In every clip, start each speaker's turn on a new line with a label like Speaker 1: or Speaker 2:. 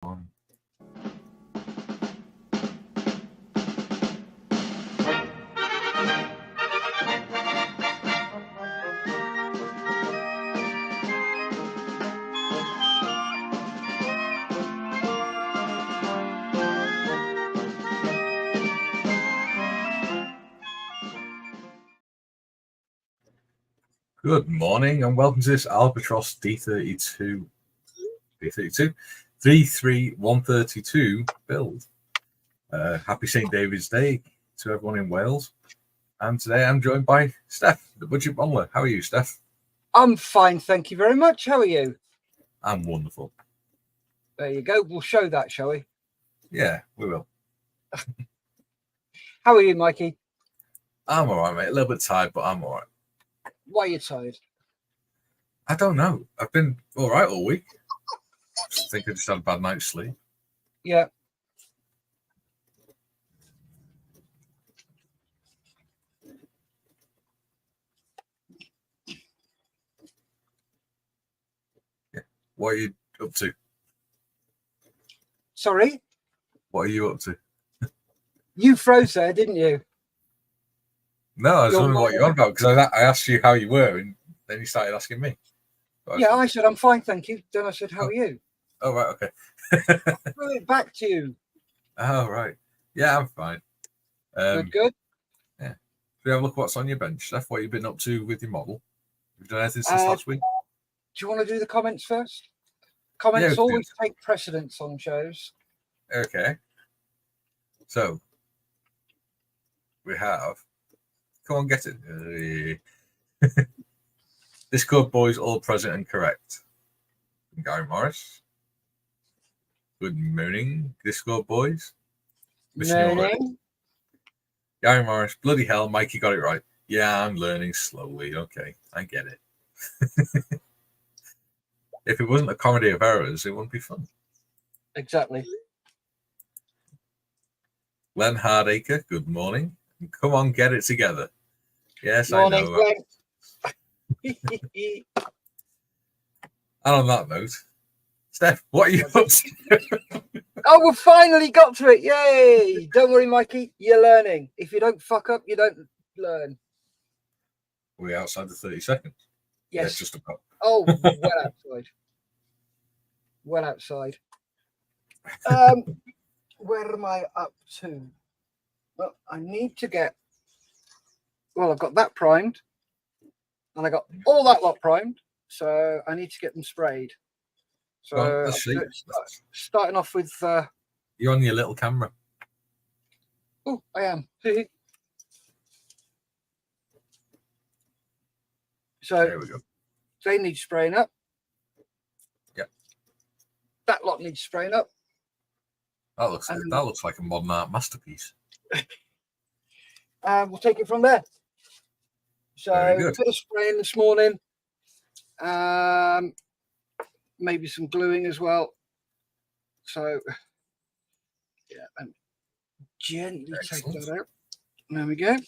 Speaker 1: on. Good morning and welcome to this Albatros D32 33132 build. Happy St. David's Day to everyone in Wales. And today I'm joined by Steff, the budget modeler. How are you, Steff?
Speaker 2: I'm fine, thank you very much. How are you?
Speaker 1: I'm wonderful.
Speaker 2: There you go. We'll show that, shall we?
Speaker 1: Yeah, we will.
Speaker 2: How are you, Mikey?
Speaker 1: I'm all right, mate. A little bit tired, but I'm all right.
Speaker 2: Why are you tired?
Speaker 1: I don't know. I've been all right all week. I think I just had a bad night's sleep.
Speaker 2: Yeah.
Speaker 1: What are you up to?
Speaker 2: Sorry?
Speaker 1: What are you up to?
Speaker 2: You froze there, didn't you?
Speaker 1: No, I was wondering what you're on about because I asked you how you were and then you started asking me.
Speaker 2: Yeah, I said, I'm fine, thank you. Then I said, how are you?
Speaker 1: Oh, right, okay.
Speaker 2: Throw it back to you.
Speaker 1: Oh, right. Yeah, I'm fine.
Speaker 2: Good.
Speaker 1: Yeah. Should we have a look what's on your bench, Steff? What you've been up to with your model? Have you done anything since last week?
Speaker 2: Do you want to do the comments first? Comments always take precedence on shows.
Speaker 1: Okay. So, we have... Come on, get it. Discord boys, all present and correct. Gary Morris. Good morning, Discord boys.
Speaker 2: Morning.
Speaker 1: Gary Morris, bloody hell, Mikey got it right. Yeah, I'm learning slowly. Okay, I get it. If it wasn't a comedy of errors, it wouldn't be fun. Exactly. Len Hardacre, good morning. Come on, get it together. Yes,
Speaker 2: morning,
Speaker 1: I know. And on that note, Steff, what are you up to?
Speaker 2: Oh, we finally got to it. Yay. Don't worry, Mikey. You're learning. If you don't fuck up, you don't learn.
Speaker 1: We're outside the 30 seconds.
Speaker 2: Yes.
Speaker 1: Yeah, just about.
Speaker 2: Oh, well outside. Well outside. Where am I up to? Well, I need to get... Well, I've got that primed. And I got all that lot primed. So I need to get them sprayed. So
Speaker 1: let's see.
Speaker 2: Starting off with...
Speaker 1: You're on your little camera.
Speaker 2: Oh, I am. So
Speaker 1: there we go.
Speaker 2: They need spraying up.
Speaker 1: Yeah.
Speaker 2: That lot needs spraying up.
Speaker 1: That looks like a modern art masterpiece.
Speaker 2: We'll take it from there. So a bit of spraying this morning. Maybe some gluing as well. So yeah, and gently take that out. There we go.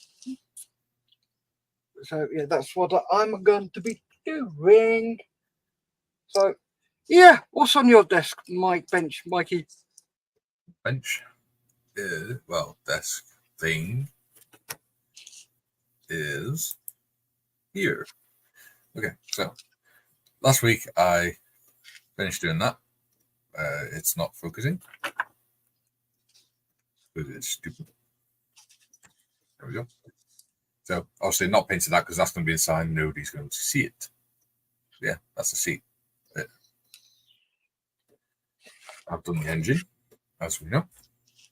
Speaker 2: So yeah, that's what I'm going to be doing. So yeah, what's on your desk, bench, Mikey?
Speaker 1: Bench is, well, desk thing is here. Okay, so last week I finished doing that. It's not focusing because it's stupid. There we go. So obviously not painted that because that's going to be inside. Nobody's going to see it. Yeah, that's a seat. I've done the engine, as we know.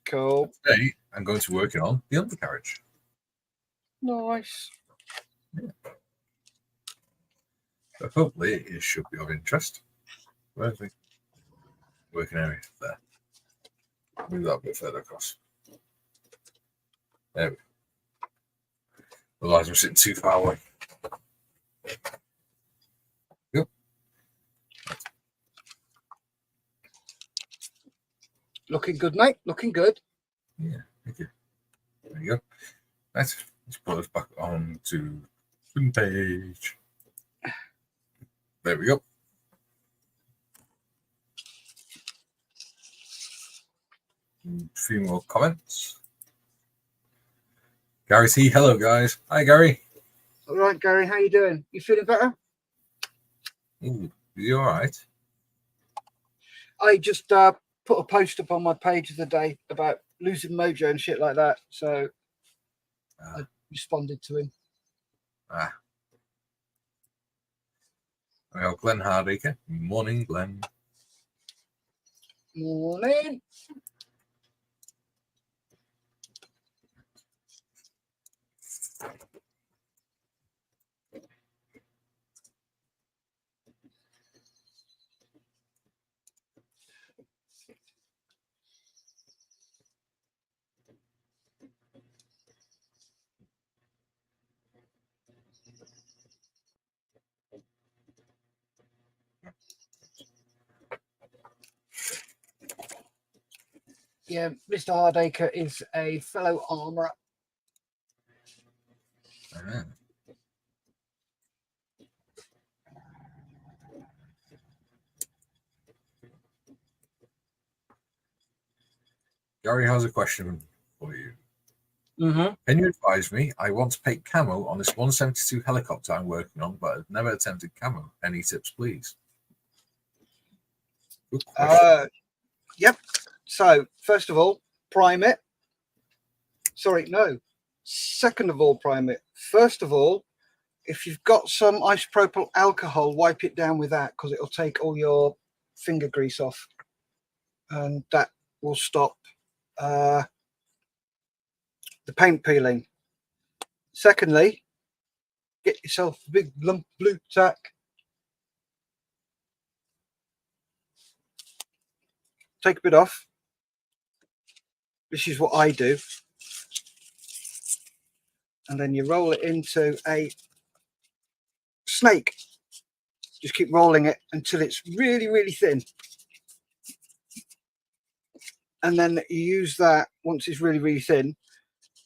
Speaker 2: Cool.
Speaker 1: Today I'm going to work on the undercarriage.
Speaker 2: Nice.
Speaker 1: Yeah. So hopefully it should be of interest. Where's the working area? There. Move that a bit further across. There we go. Otherwise I'm sitting too far away. Go.
Speaker 2: Looking good, mate. Looking good.
Speaker 1: Yeah, thank you. There you go. Let's put us back on to the page. There we go. A few more comments. Gary T, hello guys. Hi Gary.
Speaker 2: All right, Gary, how you doing? You feeling better?
Speaker 1: Ooh, you all right?
Speaker 2: I just put a post up on my page of the day about losing mojo and shit like that. So I responded to him.
Speaker 1: Well, Glenn Hardacre. Morning, Glenn.
Speaker 2: Morning. Yeah, Mr. Hardacre is a fellow armourer.
Speaker 1: Gary has a question for you.
Speaker 2: Mm-hmm.
Speaker 1: Can you advise me? I want to paint camo on this 172 helicopter I'm working on, but I've never attempted camo. Any tips, please? Good question.
Speaker 2: Yep. So, first of all, prime it. Sorry, no. Second of all, prime it. First of all, if you've got some isopropyl alcohol, wipe it down with that because it'll take all your finger grease off. And that will stop the paint peeling. Secondly, get yourself a big lump blue tack. Take a bit off. This is what I do. And then you roll it into a snake. Just keep rolling it until it's really, really thin. And then you use that, once it's really, really thin,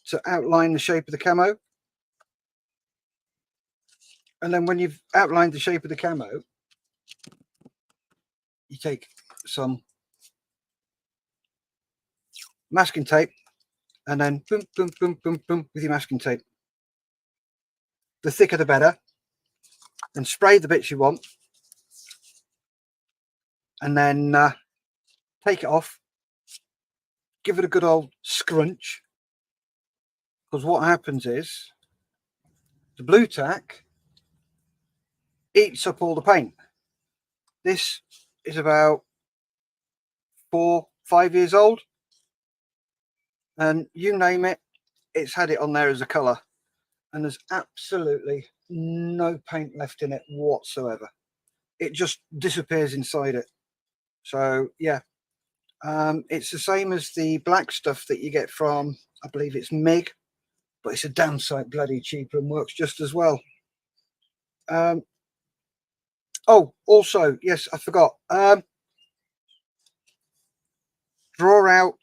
Speaker 2: to outline the shape of the camo. And then when you've outlined the shape of the camo, you take some masking tape and then boom, boom, boom, boom, boom with your masking tape. The thicker the better. And spray the bits you want. And then take it off. Give it a good old scrunch. Because what happens is the blue tack eats up all the paint. This is about 4-5 years old. And you name it, it's had it on there as a colour. And there's absolutely no paint left in it whatsoever. It just disappears inside it. So, yeah. It's the same as the black stuff that you get from, I believe it's MIG, but it's a damn sight bloody cheaper and works just as well. Oh, also, yes, I forgot. Draw out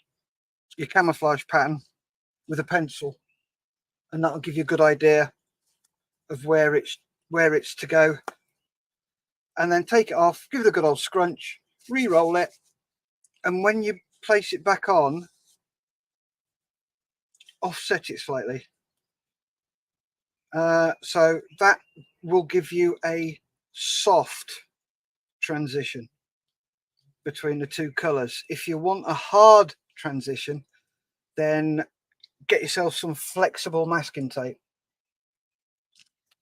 Speaker 2: your camouflage pattern with a pencil, and that'll give you a good idea of where it's to go. And then take it off, give it a good old scrunch, re-roll it, and when you place it back on, offset it slightly. So that will give you a soft transition between the two colors. If you want a hard transition, then get yourself some flexible masking tape.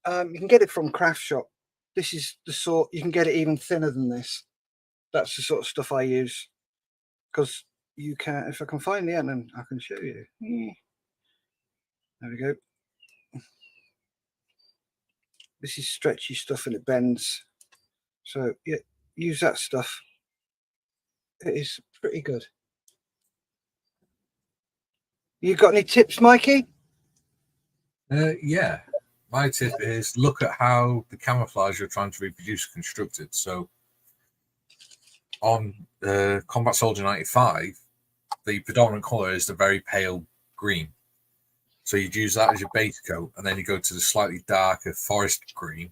Speaker 2: You can get it from Craft Shop. This is the sort, you can get it even thinner than this. That's the sort of stuff I use, because you can, if I can find the end, and I can show you. There we go. This is stretchy stuff and it bends. So yeah, use that stuff. It is pretty good. You got any tips, Mikey?
Speaker 1: Yeah. My tip is look at how the camouflage you're trying to reproduce is constructed. So on Combat Soldier 95, the predominant color is the very pale green. So you'd use that as your base coat, and then you go to the slightly darker forest green,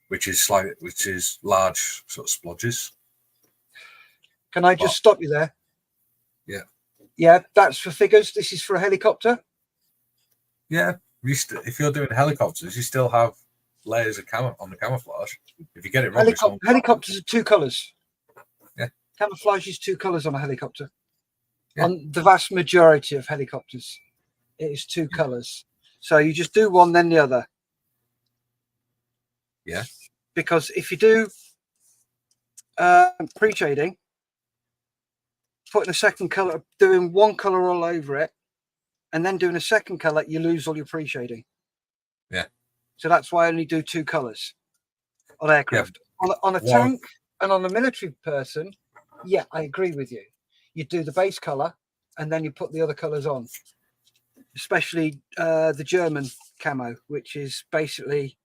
Speaker 1: which is large sort of splodges.
Speaker 2: Can I just stop you there?
Speaker 1: Yeah.
Speaker 2: Yeah, that's for figures. This is for a helicopter.
Speaker 1: Yeah, if you're doing helicopters, you still have layers of on the camouflage. If you get it wrong, it's on.
Speaker 2: Helicopters are two colours.
Speaker 1: Yeah.
Speaker 2: Camouflage is two colours on a helicopter.
Speaker 1: Yeah.
Speaker 2: On the vast majority of helicopters, it is two colours. So you just do one, then the other.
Speaker 1: Yeah.
Speaker 2: Because if you do pre-shading, putting a second colour, doing one colour all over it, and then doing a second colour, you lose all your pre-shading.
Speaker 1: Yeah.
Speaker 2: So that's why I only do two colours on aircraft. Yeah. On a tank and on a military person, yeah, I agree with you. You do the base colour and then you put the other colours on, especially the German camo, which is basically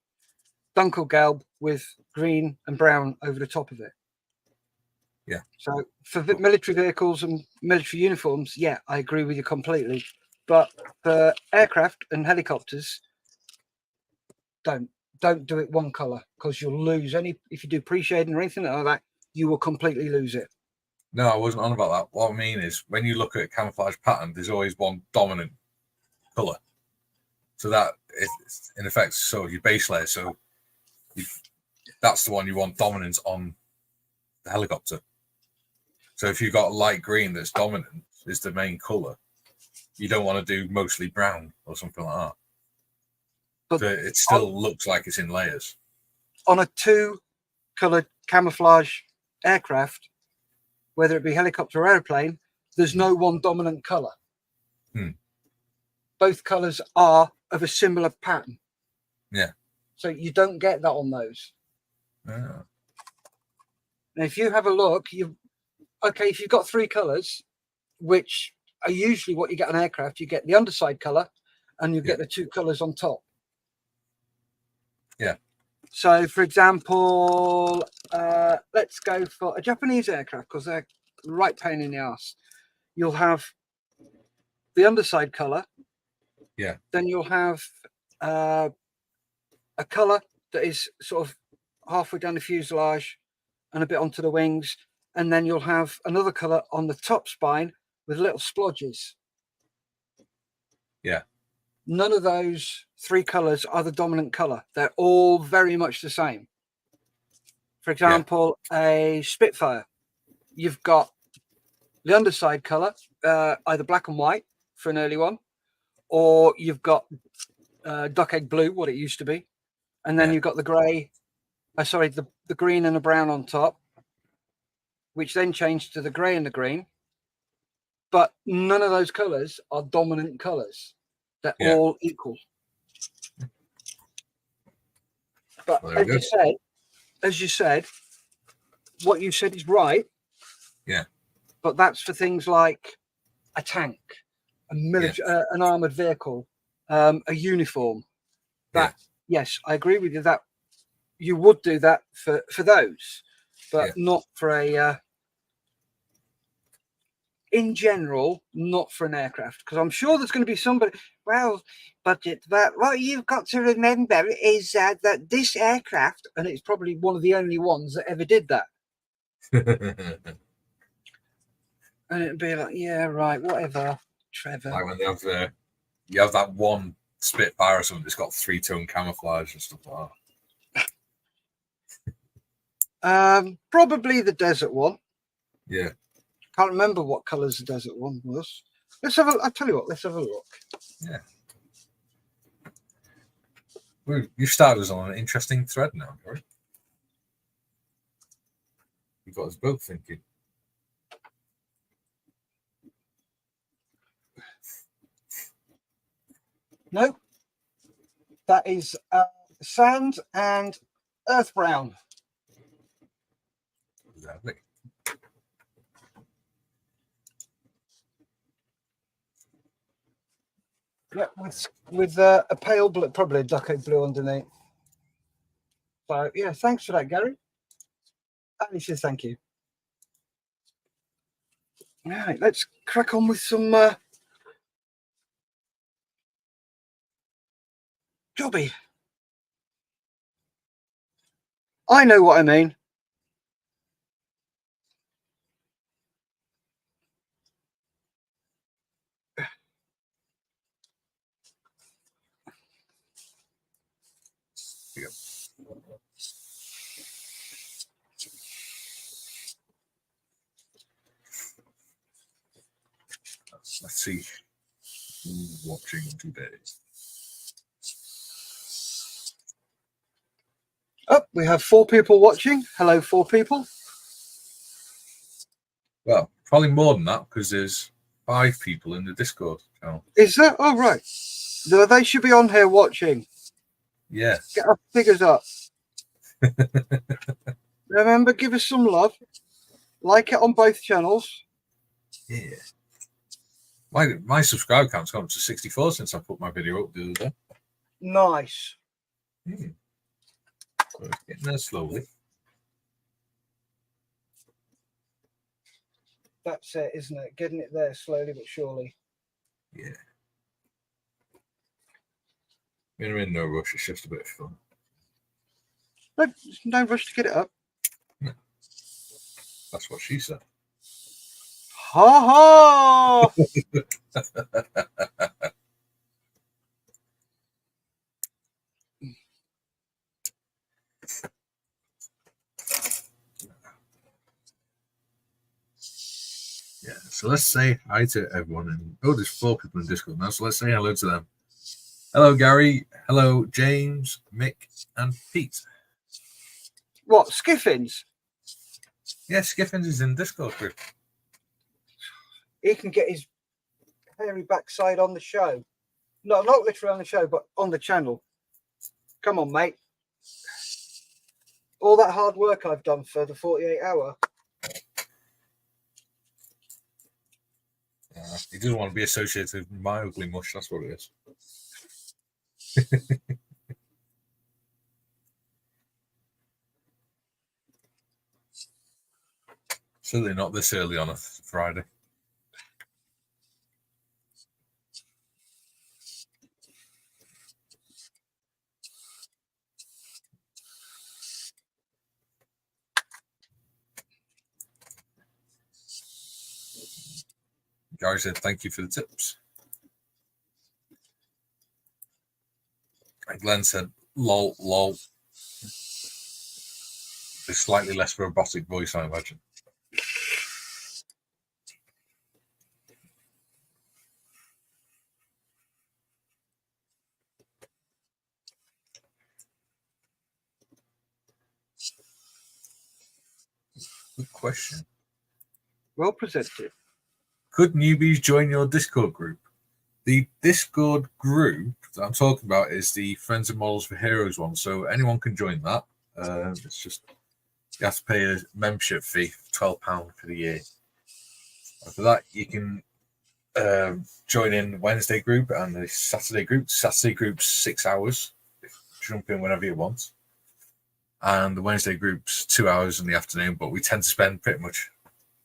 Speaker 2: Dunkelgelb with green and brown over the top of it.
Speaker 1: Yeah.
Speaker 2: So for military vehicles and military uniforms, yeah, I agree with you completely. But for aircraft and helicopters, don't do it one colour, because you'll lose if you do pre-shading or anything like that, you will completely lose it.
Speaker 1: No, I wasn't on about that. What I mean is, when you look at a camouflage pattern, there's always one dominant colour. So that is, in effect, so your base layer. So that's the one you want dominant on the helicopter. So if you've got light green that's dominant, is the main colour, you don't want to do mostly brown or something like that. But so it still looks like it's in layers.
Speaker 2: On a two-coloured camouflage aircraft, whether it be helicopter or airplane, there's no one dominant colour. Both colours are of a similar pattern.
Speaker 1: Yeah.
Speaker 2: So you don't get that on those.
Speaker 1: Yeah.
Speaker 2: Now, if you have a look, if you've got three colours, which are usually what you get on aircraft, you get the underside colour and you get the two colours on top.
Speaker 1: Yeah.
Speaker 2: So, for example, let's go for a Japanese aircraft, because they're right pain in the ass. You'll have the underside colour.
Speaker 1: Yeah.
Speaker 2: Then you'll have a colour that is sort of halfway down the fuselage and a bit onto the wings. And then you'll have another colour on the top spine with little splodges.
Speaker 1: Yeah.
Speaker 2: None of those three colours are the dominant colour. They're all very much the same. For example, a Spitfire, you've got the underside colour, either black and white for an early one, or you've got duck egg blue, what it used to be, and then you've got the grey, the green and the brown on top, which then changed to the grey and the green. But none of those colours are dominant colours. They're all equal. But as you said, what you said is right.
Speaker 1: Yeah.
Speaker 2: But that's for things like a tank, a military, an armoured vehicle, a uniform. Yes, I agree with you that you would do that for those, but not for a. In general, not for an aircraft, because I'm sure there's going to be somebody. Well, but what you've got to remember is that this aircraft, and it's probably one of the only ones that ever did that. And it'd be like, yeah, right, whatever, Trevor.
Speaker 1: Like when you have that one Spitfire or something that's got 3-tone camouflage and stuff like
Speaker 2: that. Probably the desert one.
Speaker 1: Yeah.
Speaker 2: Can't remember what colours the desert one was. I'll tell you what, let's have a look.
Speaker 1: Yeah. Well, you started us on an interesting thread now, Gary. You've got us both thinking.
Speaker 2: No, that is sand and earth brown.
Speaker 1: Lovely.
Speaker 2: Yeah, with a pale blue, probably a duck egg blue underneath. So yeah, thanks for that, Gary. And he says thank you. All right, let's crack on with some jobby. I know what I mean.
Speaker 1: Let's see who's watching today.
Speaker 2: Oh, we have 4 people watching. Hello, 4 people.
Speaker 1: Well, probably more than that because there's 5 people in the Discord channel.
Speaker 2: Is there? Oh, right. No, they should be on here watching.
Speaker 1: Yeah.
Speaker 2: Get our figures up. Remember, give us some love. Like it on both channels.
Speaker 1: Yeah. My subscriber count's gone up to 64 since I put my video up the other day.
Speaker 2: Nice.
Speaker 1: So it's getting there slowly.
Speaker 2: That's it, isn't it? Getting it there slowly but surely.
Speaker 1: Yeah. We're in no rush. It's just a bit of fun.
Speaker 2: No rush to get it up.
Speaker 1: No. That's what she said.
Speaker 2: Ha ha!
Speaker 1: Yeah, so let's say hi to everyone. And oh, there's 4 people in Discord now, so let's say hello to them. Hello, Gary. Hello, James, Mick, and Pete.
Speaker 2: What, Skiffins?
Speaker 1: Yeah, Skiffins is in Discord group.
Speaker 2: He can get his hairy backside on the show. No, not literally on the show, but on the channel. Come on, mate. All that hard work I've done for the 48-hour.
Speaker 1: He doesn't want to be associated with my ugly mush. That's what it is. Certainly not this early on a Friday. Gary said, thank you for the tips. And Glenn said, lol, lol. With slightly less robotic voice, I imagine. Good question.
Speaker 2: Well presented.
Speaker 1: Could newbies join your Discord group? The Discord group that I'm talking about is the Friends and Models for Heroes one, so anyone can join that. It's just you have to pay a membership fee of £12 for the year. After that, you can join in the Wednesday group and the Saturday group. Saturday group's 6 hours. Jump in whenever you want. And the Wednesday group's 2 hours in the afternoon, but we tend to spend pretty much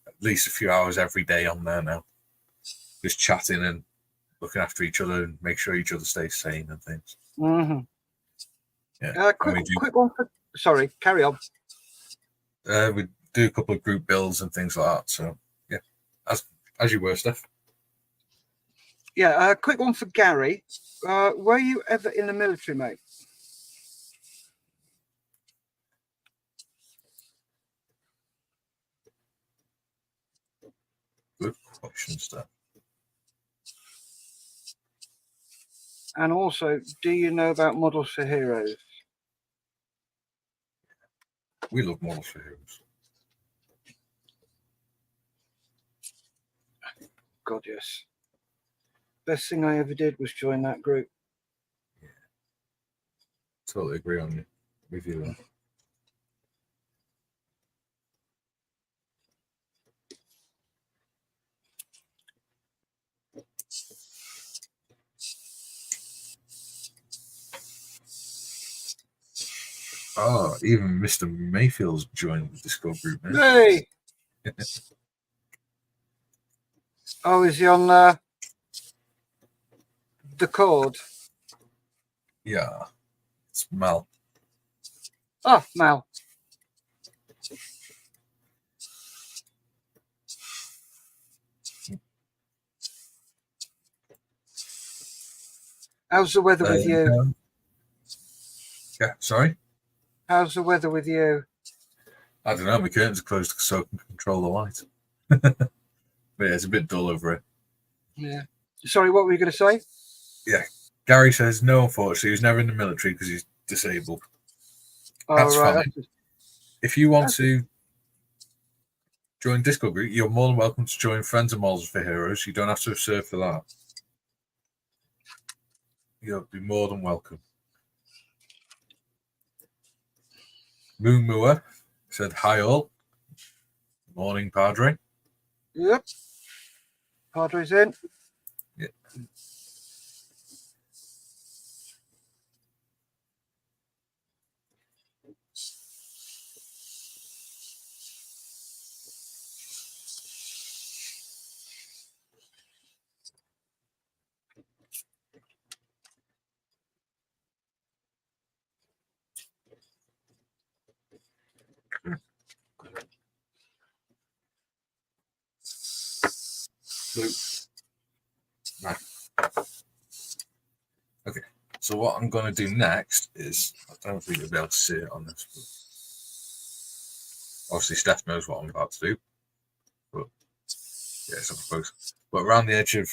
Speaker 1: at least a few hours every day on there now. Just chatting and looking after each other and make sure each other stays sane and things.
Speaker 2: Mm-hmm.
Speaker 1: Yeah.
Speaker 2: Quick one for... Sorry, carry on.
Speaker 1: We do a couple of group builds and things like that. So, yeah, as you were, Steff.
Speaker 2: Yeah, quick one for Gary. Were you ever in the military, mate?
Speaker 1: Good question, Steff.
Speaker 2: And also, do you know about Models for Heroes?
Speaker 1: We love Models for Heroes.
Speaker 2: God, yes. Best thing I ever did was join that group.
Speaker 1: Yeah. Totally agree on you. With you there. Oh, even Mr. Mayfield's joined the Discord group now.
Speaker 2: Hey! Oh, is he on the cord?
Speaker 1: Yeah, it's Mal.
Speaker 2: Oh, Mal. How's the weather with you?
Speaker 1: Yeah, sorry?
Speaker 2: How's the weather with you?
Speaker 1: I don't know, my curtains are closed so I can control the light. But yeah, it's a bit dull over here.
Speaker 2: Yeah. Sorry, what were you going to say?
Speaker 1: Yeah. Gary says no, unfortunately, he was never in the military because he's disabled.
Speaker 2: Oh,
Speaker 1: That's
Speaker 2: right.
Speaker 1: fine. If you want to join Discord group, you're more than welcome to join Friends of Models for Heroes. You don't have to have served for that. You'll be more than welcome. Moon Moor said, hi all. Morning, Padre.
Speaker 2: Yep. Padre's in.
Speaker 1: Yeah. Okay, so what I'm going to do next is, I don't think you'll be able to see it on this, but obviously Steff knows what I'm about to do, but yeah, it's up for both. But around the edge of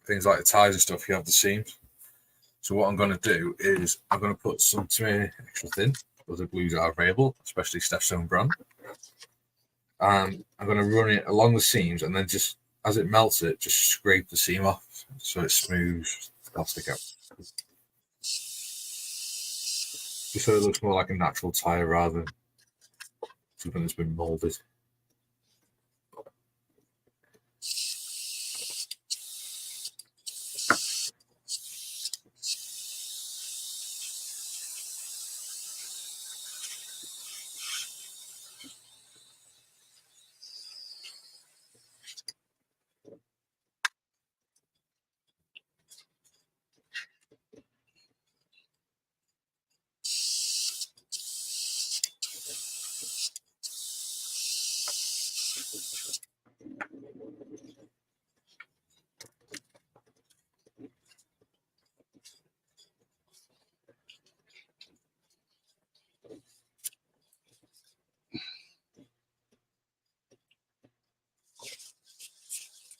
Speaker 1: things like the ties and stuff, you have the seams. So what I'm going to do is I'm going to put some extra thin, other glues are available, especially Steff's own brand. And I'm going to run it along the seams, and then just as it melts it, just scrape the seam off so it smooths the plastic out. Just so it looks more like a natural tire rather than something that's been molded.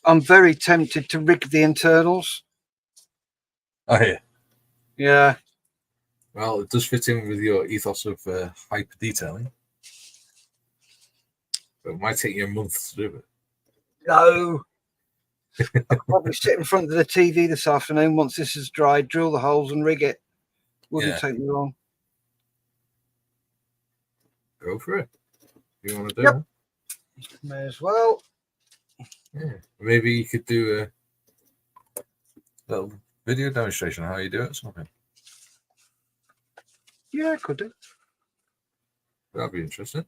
Speaker 2: I'm very tempted to rig the internals.
Speaker 1: Oh, yeah.
Speaker 2: Yeah.
Speaker 1: Well, it does fit in with your ethos of hyper detailing. But it might take you a month to do it.
Speaker 2: No. I'll probably sit in front of the TV this afternoon once this is dried, drill the holes and rig it. Wouldn't take me long.
Speaker 1: Go for it. If you want to do
Speaker 2: Yep.
Speaker 1: it.
Speaker 2: May as well.
Speaker 1: Yeah. Maybe you could do a little video demonstration of how you do it or something.
Speaker 2: Yeah, I could do.
Speaker 1: That'd be interesting.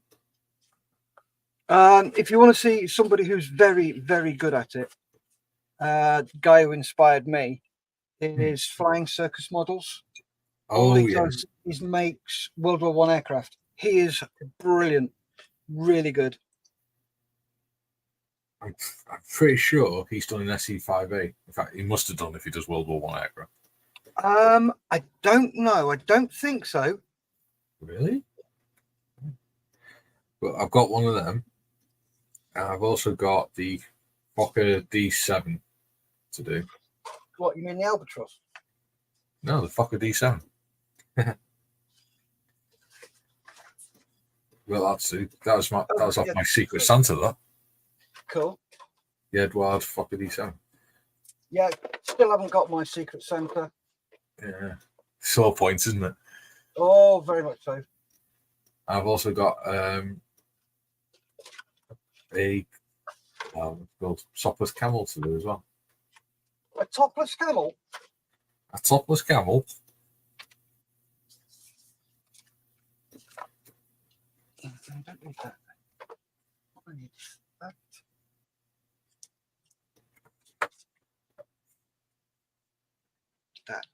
Speaker 2: If you want to see somebody who's very, very good at it, guy who inspired me is Flying Circus Models. All he does is makes World War I aircraft. He is brilliant, really good.
Speaker 1: I'm pretty sure he's done an SE5A. In fact, he must have done if he does World War I aircraft.
Speaker 2: I don't know. I don't think so.
Speaker 1: Really? But I've got one of them. And I've also got the Fokker D7 to do.
Speaker 2: What, you mean the Albatros?
Speaker 1: No, the Fokker D7. Well, that was off my Secret Santa, that.
Speaker 2: Cool.
Speaker 1: The Edward Fokker D7.
Speaker 2: Yeah, still haven't got my Secret Santa.
Speaker 1: Yeah. Sore point, isn't it?
Speaker 2: Oh, very much so.
Speaker 1: I've also got called topless camel to do as well.
Speaker 2: A topless camel?
Speaker 1: A topless camel?
Speaker 2: I don't need that. I need that. That.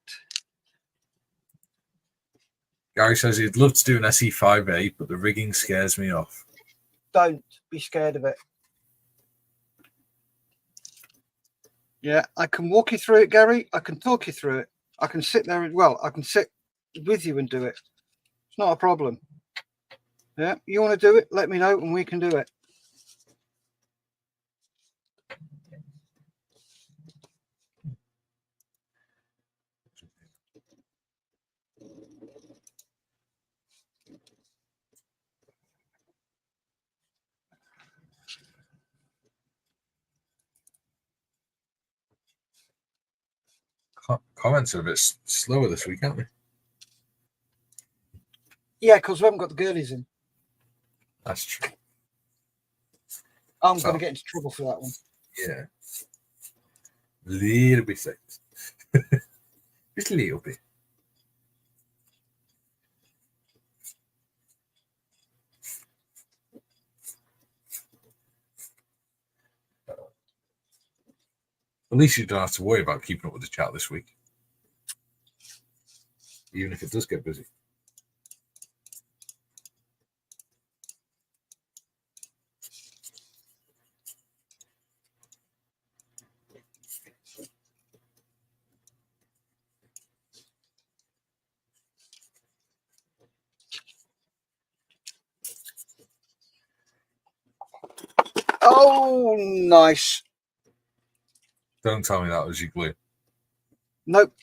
Speaker 1: Gary says he'd love to do an SE5A, but the rigging scares me off.
Speaker 2: Don't be scared of it. Yeah, I can walk you through it, Gary. I can talk you through it. I can sit there as well. I can sit with you and do it. It's not a problem. Yeah, you want to do it? Let me know and we can do it.
Speaker 1: comments are a bit slower this week, aren't they?
Speaker 2: Yeah, because we haven't got the girlies in.
Speaker 1: That's true.
Speaker 2: I'm going to get into trouble for that one.
Speaker 1: Yeah. Little bit sick. Just a little bit. At least you don't have to worry about keeping up with the chat this week. Even if it does get busy.
Speaker 2: Oh, nice.
Speaker 1: Don't tell me that was your glue.
Speaker 2: Nope.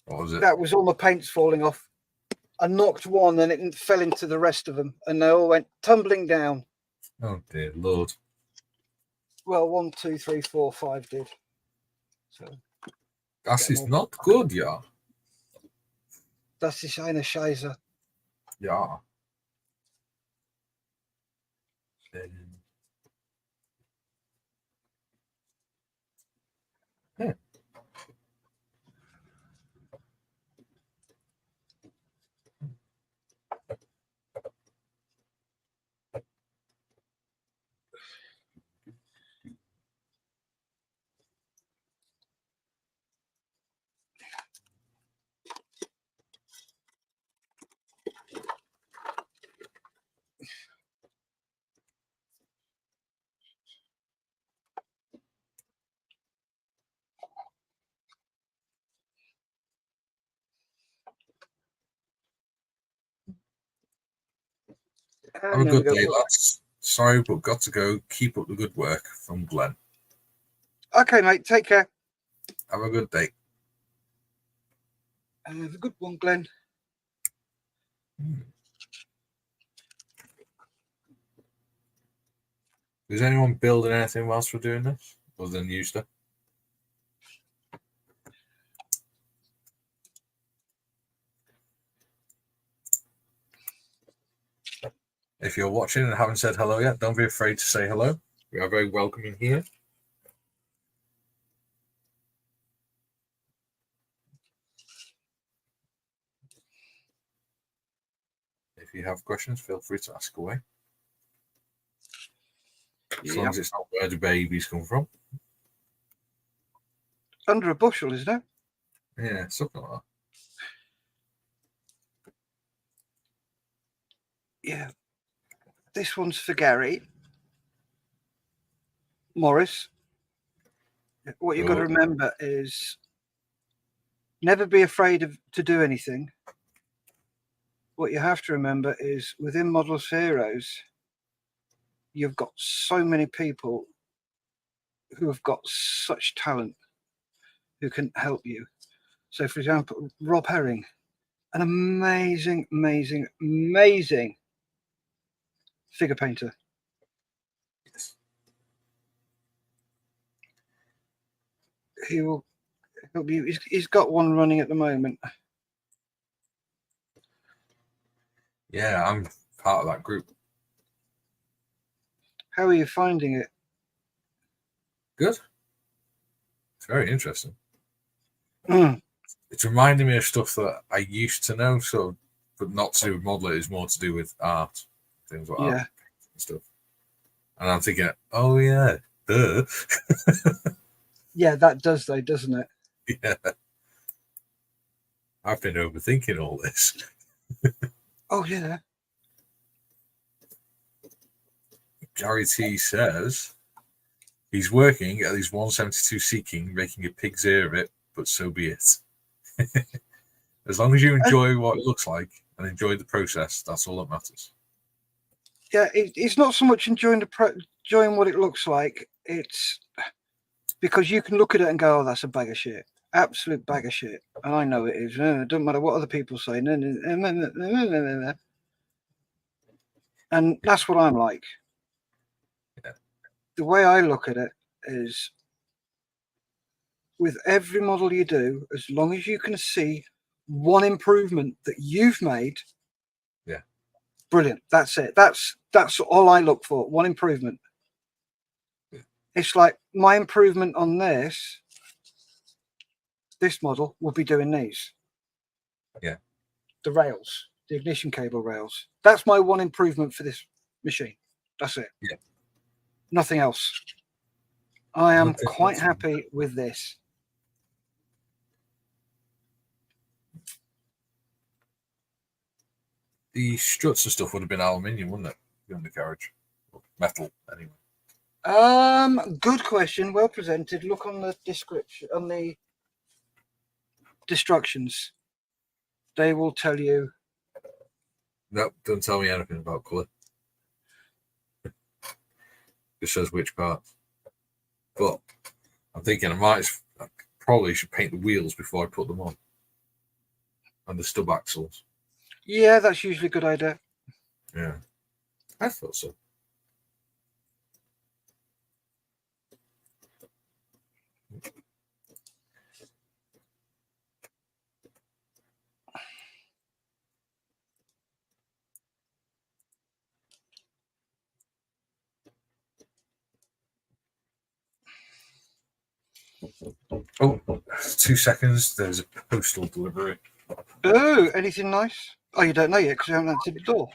Speaker 1: What was it?
Speaker 2: That was all my paints falling off. I knocked one and it fell into the rest of them, and they all went tumbling down.
Speaker 1: Oh dear Lord.
Speaker 2: Well, 1, 2, 3, 4, 5 did. So
Speaker 1: Das ist not good, ja.
Speaker 2: das ist eine Scheiße.
Speaker 1: Ja. Yeah. Have a good day, lads. Sorry, but got to go. Keep up the good work from Glenn.
Speaker 2: Okay, mate. Take care.
Speaker 1: Have a good day.
Speaker 2: Have a good one, Glenn.
Speaker 1: Is anyone building anything whilst we're doing this? Other than you, Steff? If you're watching and haven't said hello yet, don't be afraid to say hello. We are very welcoming here. If you have questions, feel free to ask away. As long as it's not where the babies come from.
Speaker 2: Under a bushel, isn't it?
Speaker 1: Yeah, something like that.
Speaker 2: Yeah. This one's for Gary. Morris. What you've got to remember is never be afraid to do anything. What you have to remember is within Models for Heroes, you've got so many people who have got such talent who can help you. So, for example, Rob Herring, an amazing, amazing, amazing figure painter.
Speaker 1: Yes.
Speaker 2: He will help you. He's got one running at the moment.
Speaker 1: Yeah, I'm part of that group.
Speaker 2: How are you finding it?
Speaker 1: Good. It's very interesting.
Speaker 2: Mm.
Speaker 1: It's reminding me of stuff that I used to know, so but not to do with modeling. It's more to do with art, things like that, and stuff. And I'm thinking, oh yeah, duh.
Speaker 2: Yeah, that does though, doesn't it?
Speaker 1: Yeah. I've been overthinking all this.
Speaker 2: Oh yeah.
Speaker 1: Gary T says he's working at his 172 Seeking, making a pig's ear of it, but so be it. As long as you enjoy what it looks like and enjoy the process, that's all that matters.
Speaker 2: Yeah, it's not so much enjoying enjoying what it looks like. It's because you can look at it and go, "Oh, that's a bag of shit, absolute bag of shit," and I know it is. It doesn't matter what other people say, and that's what I'm like.
Speaker 1: Yeah.
Speaker 2: The way I look at it is, with every model you do, as long as you can see one improvement that you've made.
Speaker 1: Yeah.
Speaker 2: Brilliant. That's it. That's all I look for. One improvement.
Speaker 1: Yeah.
Speaker 2: It's like my improvement on this model will be doing these.
Speaker 1: Yeah.
Speaker 2: The rails, the ignition cable rails. That's my one improvement for this machine. That's it.
Speaker 1: Yeah.
Speaker 2: Nothing else. I am quite happy with this.
Speaker 1: The struts and stuff would have been aluminium, wouldn't it? The undercarriage. Metal, anyway.
Speaker 2: Good question. Well presented. Look on the description, on the instructions. They will tell you.
Speaker 1: No, don't tell me anything about colour. It says which part. But I'm thinking I probably should paint the wheels before I put them on. And the stub axles.
Speaker 2: Yeah, that's usually a good idea.
Speaker 1: Yeah. I thought so. Oh, 2 seconds. There's a postal delivery.
Speaker 2: Oh, anything nice? Oh, you don't know yet because you haven't answered the door.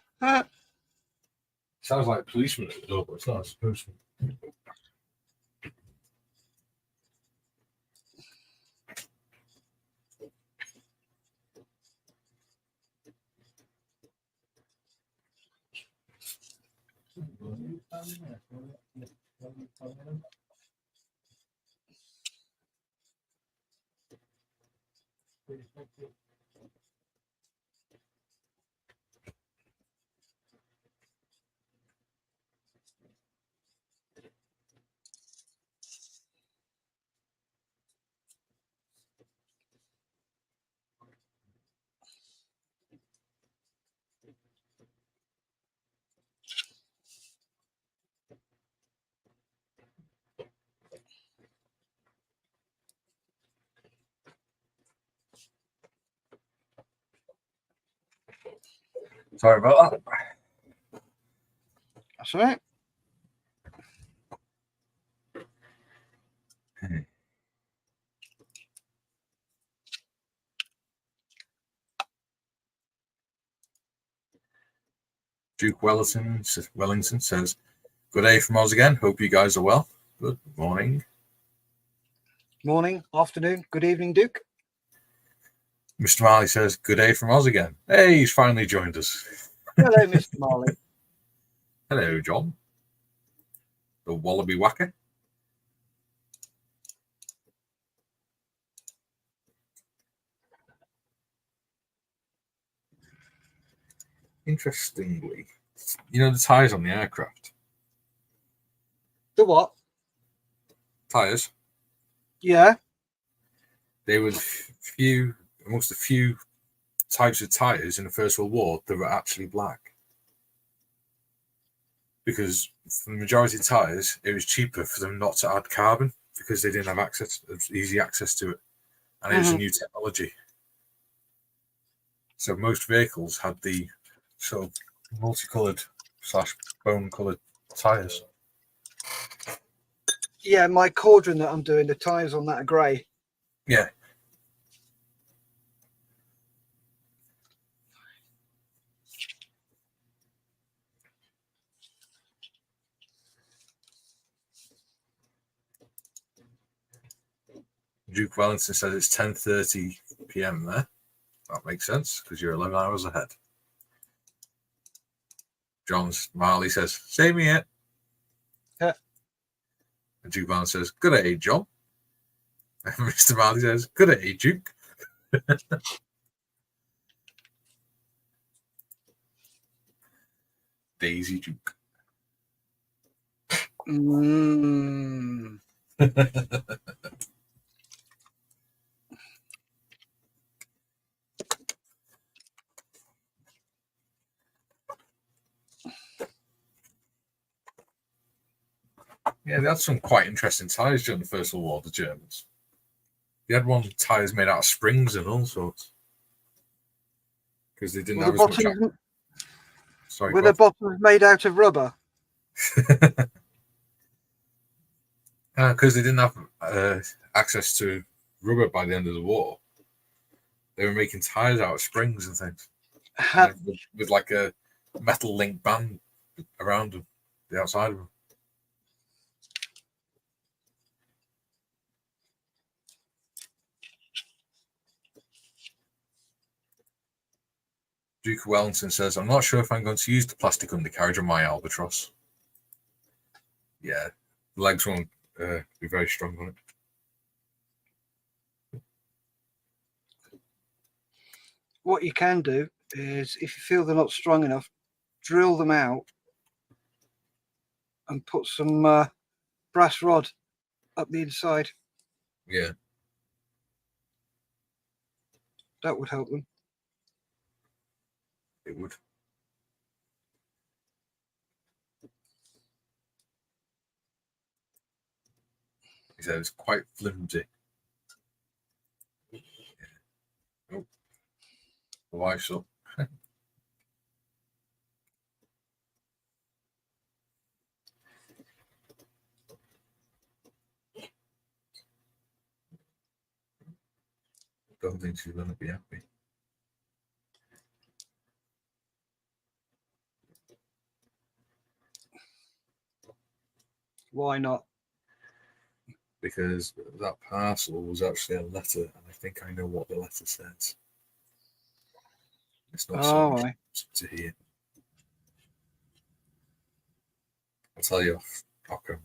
Speaker 1: Sounds like a policeman at the door, but it's not a postman. Sorry about that.
Speaker 2: That's all right.
Speaker 1: Duke Wellington says, "Good day from Oz again. Hope you guys are well. Good morning."
Speaker 2: Morning, afternoon, good evening, Duke.
Speaker 1: Mr. Marley says, "Good day from Oz again." Hey, he's finally joined us.
Speaker 2: Hello, Mr. Marley.
Speaker 1: Hello, John. The Wallaby Whacker. Interestingly, you know the tyres on the aircraft?
Speaker 2: The what?
Speaker 1: Tyres.
Speaker 2: Yeah.
Speaker 1: They were amongst the few types of tyres in the First World War that were actually black. Because for the majority of tyres, it was cheaper for them not to add carbon because they didn't have easy access to it. And it was a new technology. So most vehicles had the sort of multicoloured / bone-coloured tyres.
Speaker 2: Yeah, my Caudron that I'm doing, the tyres on that are grey.
Speaker 1: Yeah. Duke Wellington says it's 10:30 p.m. there. That makes sense because you're 11 hours ahead. John's Marley says, "Same here."
Speaker 2: Yeah.
Speaker 1: And Duke Wellington says, "Good day, John." And Mr. Marley says, "Good day, Duke." Daisy Duke. Yeah, they had some quite interesting tyres during the First World War, the Germans. They had one with tires made out of springs and all sorts. Because they didn't
Speaker 2: Were
Speaker 1: have
Speaker 2: the
Speaker 1: as much.
Speaker 2: bottoms,
Speaker 1: Sorry,
Speaker 2: were the bottoms made out of rubber?
Speaker 1: Because they didn't have access to rubber by the end of the war. They were making tires out of springs and things. With like a metal link band around them, the outside of them. Duke of Wellington says, I'm not sure if I'm going to use the plastic undercarriage on my Albatros. Yeah, the legs won't be very strong on it.
Speaker 2: What you can do is, if you feel they're not strong enough, drill them out and put some brass rod up the inside.
Speaker 1: Yeah.
Speaker 2: That would help them.
Speaker 1: It would. He said it's quite flimsy. Yeah. Oh. The wife's up. Don't think she's going to be happy.
Speaker 2: Why not?
Speaker 1: Because that parcel was actually a letter, and I think I know what the letter says. It's not something to hear. I'll tell you off camera.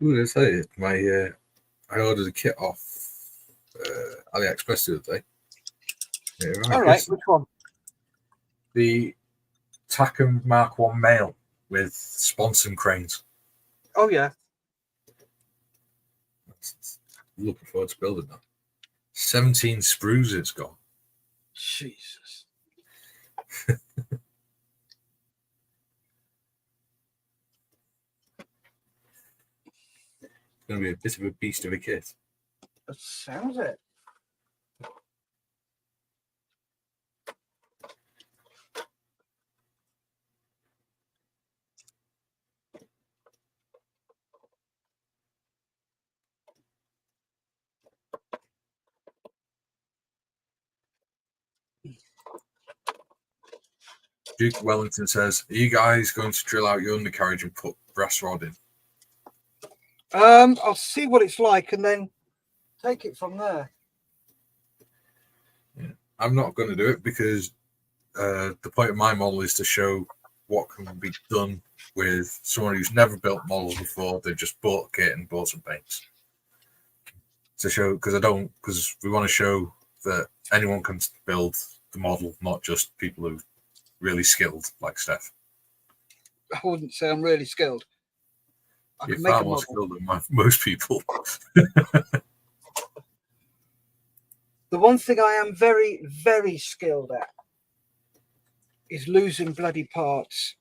Speaker 1: Ooh, I tell you, I ordered a kit off AliExpress the other day.
Speaker 2: All right, which one?
Speaker 1: The Takom Mark 1 male with sponson cranes.
Speaker 2: Oh yeah.
Speaker 1: Looking forward to building that. 17 sprues it's got.
Speaker 2: Jesus.
Speaker 1: It's going to be a bit of a beast of a kit.
Speaker 2: That sounds it.
Speaker 1: Duke Wellington says, are you guys going to drill out your undercarriage and put brass rod in?
Speaker 2: I'll see what it's like and then take it from there.
Speaker 1: Yeah. I'm not going to do it because the point of my model is to show what can be done with someone who's never built models before. They've just bought a kit and bought some paints. To show, because we want to show that anyone can build the model, not just people who are really skilled like Steff.
Speaker 2: I wouldn't say I'm really skilled.
Speaker 1: You're far more skilled than most people.
Speaker 2: The one thing I am very, very skilled at is losing bloody parts.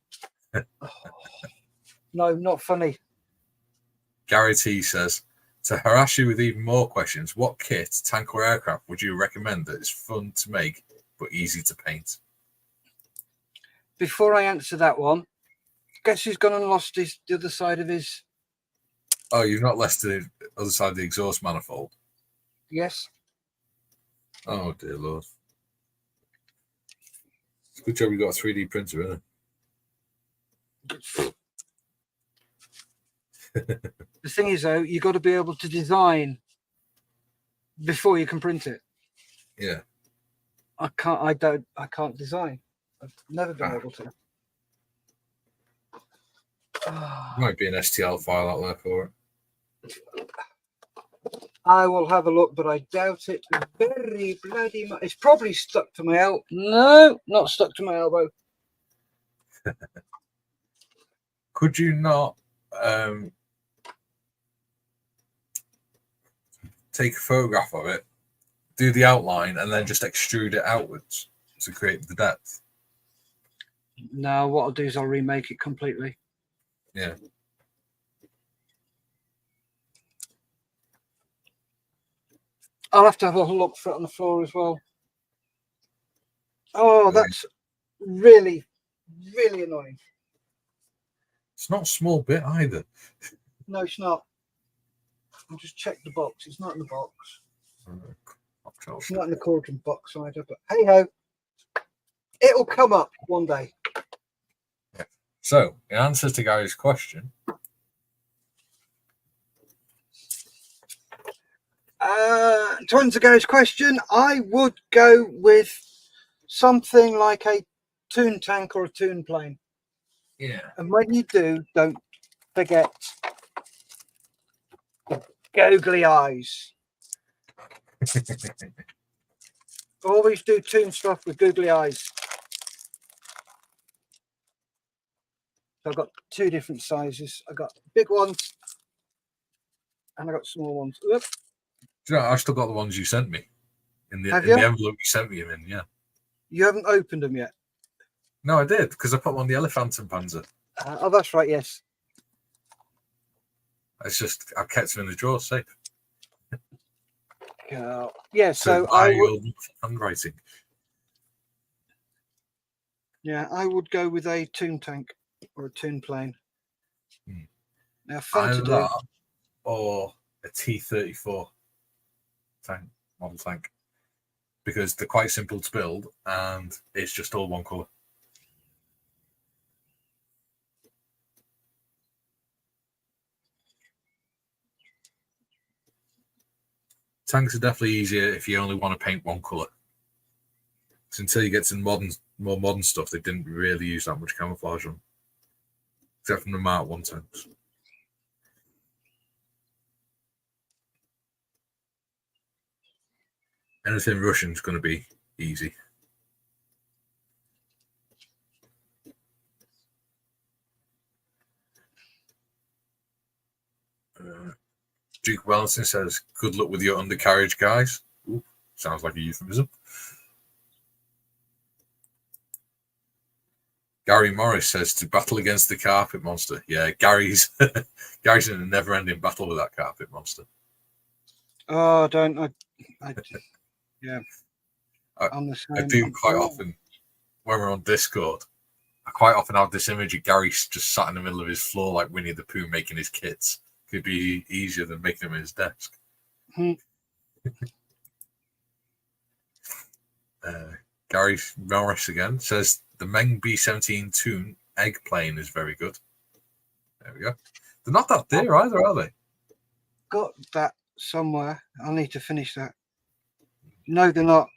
Speaker 2: No, not funny.
Speaker 1: Gary T says, to harass you with even more questions, what kit, tank or aircraft would you recommend that is fun to make but easy to paint?
Speaker 2: Before I answer that one, guess who's gone and lost the other side of his...
Speaker 1: Oh, you've not left the other side of the exhaust manifold?
Speaker 2: Yes.
Speaker 1: Oh, dear Lord. It's a good job you got a 3D printer, isn't it?
Speaker 2: The thing is, though, you've got to be able to design before you can print it.
Speaker 1: Yeah.
Speaker 2: I can't design. I've never been able to.
Speaker 1: Might be an STL file out there for it.
Speaker 2: I will have a look, but I doubt it very bloody much. It's probably stuck to my elbow. No, not stuck to my elbow.
Speaker 1: Could you not take a photograph of it, do the outline, and then just extrude it outwards to create the depth?
Speaker 2: No, what I'll do is I'll remake it completely.
Speaker 1: Yeah.
Speaker 2: I'll have to have a look for it on the floor as well. Oh, that's really, really annoying.
Speaker 1: It's not a small bit either.
Speaker 2: No, it's not. I'll just check the box. It's not in the box. It's not in the cauldron box either, but hey ho, it'll come up one day.
Speaker 1: Yeah. So, in answer to Gary's question,
Speaker 2: to answer Gary's question, I would go with something like a toon tank or a toon plane.
Speaker 1: yeah.
Speaker 2: And when you do, don't forget the googly eyes. Always do toon stuff with googly eyes. So I've got two different sizes. I've got big ones and I got small ones. Oop.
Speaker 1: Do you know, I still got the ones you sent me in the
Speaker 2: Have you?
Speaker 1: envelope you sent me them in. Yeah.
Speaker 2: You haven't opened them yet?
Speaker 1: No, I did, because I put them on the elephant and panzer.
Speaker 2: Oh, that's right. Yes.
Speaker 1: It's just I've kept them in the drawer safe.
Speaker 2: Yeah. So I would.
Speaker 1: Handwriting.
Speaker 2: Yeah, I would go with a toon tank or a toon plane. Now,
Speaker 1: Either that or a T-34 tank, model tank, because they're quite simple to build and it's just all one colour. Tanks are definitely easier if you only want to paint one colour. Because until you get to more modern stuff, they didn't really use that much camouflage on, except from the Mark 1 tanks. Anything Russian's going to be easy. Duke Wellington says, "Good luck with your undercarriage, guys." Ooh, sounds like a euphemism. Gary Morris says, "To battle against the carpet monster." Yeah, Gary's in a never-ending battle with that carpet monster.
Speaker 2: Oh, don't I yeah.
Speaker 1: I do quite often when we're on Discord. I quite often have this image of Gary just sat in the middle of his floor like Winnie the Pooh making his kits. Could be easier than making him at his desk. Gary Morris again says the Meng B-17 Toon egg plane is very good. There we go. They're not that dear either, are they?
Speaker 2: Got that somewhere. I'll need to finish that. No, they're not.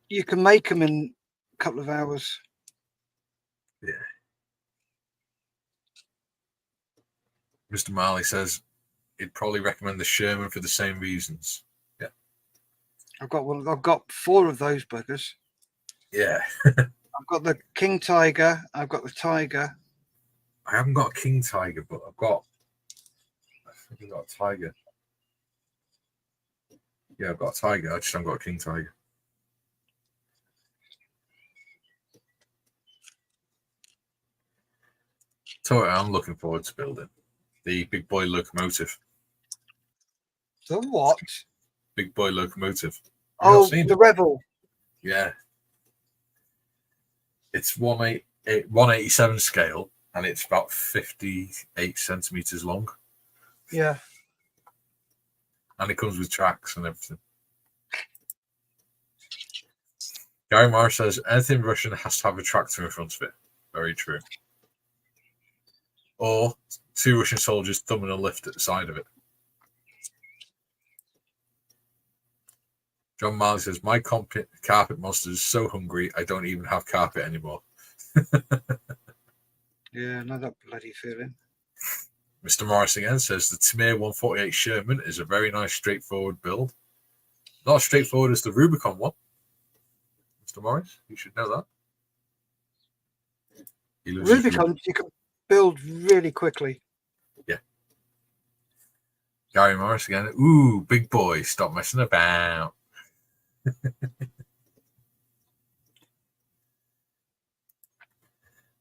Speaker 2: You can make them in a couple of hours.
Speaker 1: Yeah. Mr. Marley says he'd probably recommend the Sherman for the same reasons. Yeah.
Speaker 2: I've got 4 of those buggers.
Speaker 1: Yeah.
Speaker 2: I've got the King Tiger. I've got the Tiger.
Speaker 1: I haven't got a King Tiger, but I think I've got a Tiger. Yeah, I've got a Tiger. I just haven't got a King Tiger. So I'm looking forward to building the big boy locomotive.
Speaker 2: The what?
Speaker 1: Big boy locomotive.
Speaker 2: Oh, the Rebel.
Speaker 1: Yeah. It's 187 scale and it's about 58 centimeters long.
Speaker 2: Yeah.
Speaker 1: And it comes with tracks and everything. Gary Morris says anything Russian has to have a tractor in front of it. Very true. Or 2 Russian soldiers thumbing a lift at the side of it. John Marley says, my carpet monster is so hungry, I don't even have carpet anymore.
Speaker 2: Yeah, I know that bloody feeling.
Speaker 1: Mr. Morris again says the Tamir 148 Sherman is a very nice, straightforward build. Not as straightforward as the Rubicon one. Mr. Morris, you should know that.
Speaker 2: Rubicon, you can build really quickly.
Speaker 1: Yeah. Gary Morris again. Ooh, big boy, stop messing about. A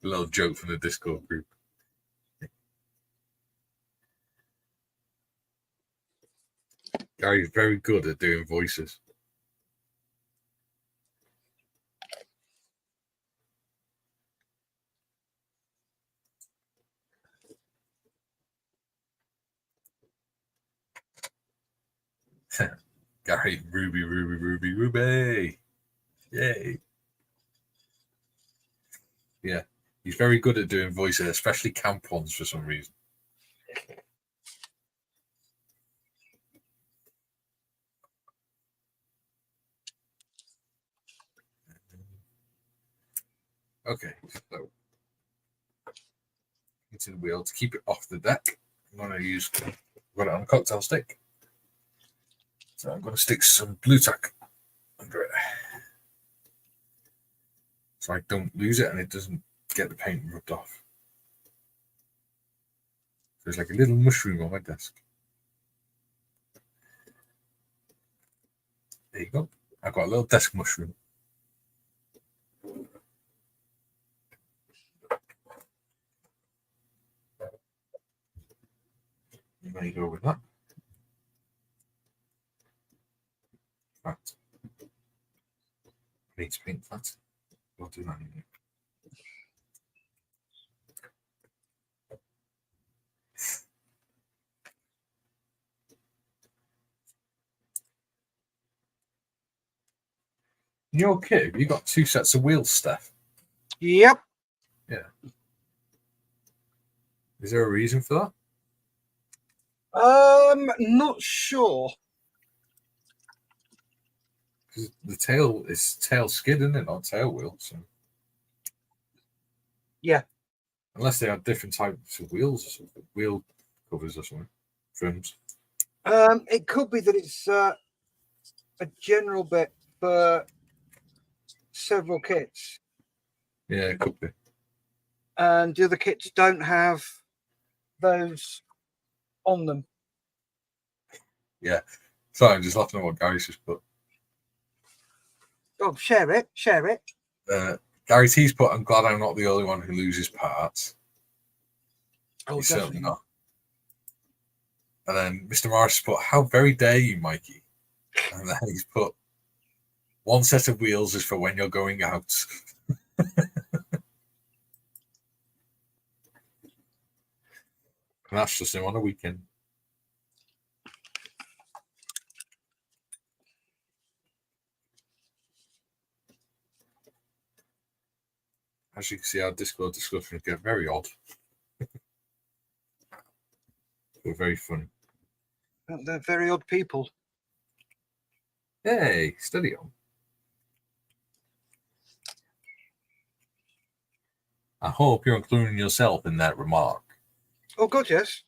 Speaker 1: little joke from the Discord group. Gary's very good at doing voices. Gary, Ruby, Ruby, Ruby, Ruby. Yay. Yeah, he's very good at doing voices, especially camp ones for some reason. Okay, so into the wheel to keep it off the deck. I'm going to use, got it on a cocktail stick. So I'm going to stick some blue tack under it, so I don't lose it and it doesn't get the paint rubbed off. There's like a little mushroom on my desk. There you go. I've got a little desk mushroom. There you go with that. Right. I need to paint that. I'll do that in a minute. In your kit, you got 2 sets of wheels, Steff.
Speaker 2: Yep.
Speaker 1: Yeah. Is there a reason for that?
Speaker 2: Not sure.
Speaker 1: Because the tail is tail skid, isn't it? Not tail wheel. So.
Speaker 2: Yeah.
Speaker 1: Unless they have different types of wheels or something, wheel covers or something, trims.
Speaker 2: It could be that it's a general bit for several kits.
Speaker 1: Yeah, it could be.
Speaker 2: And the other kits don't have those on them.
Speaker 1: Yeah. Sorry, I'm just laughing at what Gary's just put.
Speaker 2: Oh, share it.
Speaker 1: Gary T's put, I'm glad I'm not the only one who loses parts.
Speaker 2: Oh,
Speaker 1: He's
Speaker 2: definitely
Speaker 1: certainly not. And then Mr. Morris put, how very dare you, Mikey? And then he's put, 1 set of wheels is for when you're going out. And that's just him on a weekend. As you can see, our Discord discussions get very odd. They're very funny.
Speaker 2: They're very odd people.
Speaker 1: Hey, steady on. I hope you're including yourself in that remark.
Speaker 2: Oh, God, yes.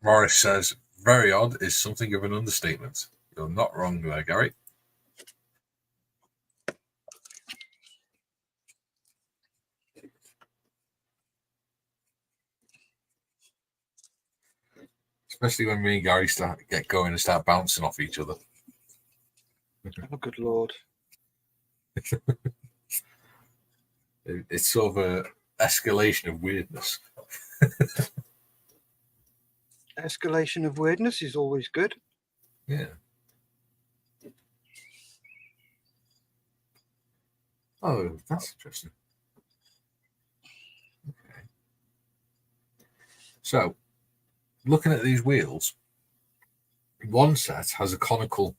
Speaker 1: Morris says, very odd is something of an understatement. You're not wrong there, Gary. Especially when me and Gary get going and start bouncing off each other.
Speaker 2: Oh, good Lord.
Speaker 1: It's sort of an escalation of weirdness.
Speaker 2: Escalation of weirdness is always good.
Speaker 1: Yeah. Oh, that's interesting. Okay. So, looking at these wheels, 1 set has a conical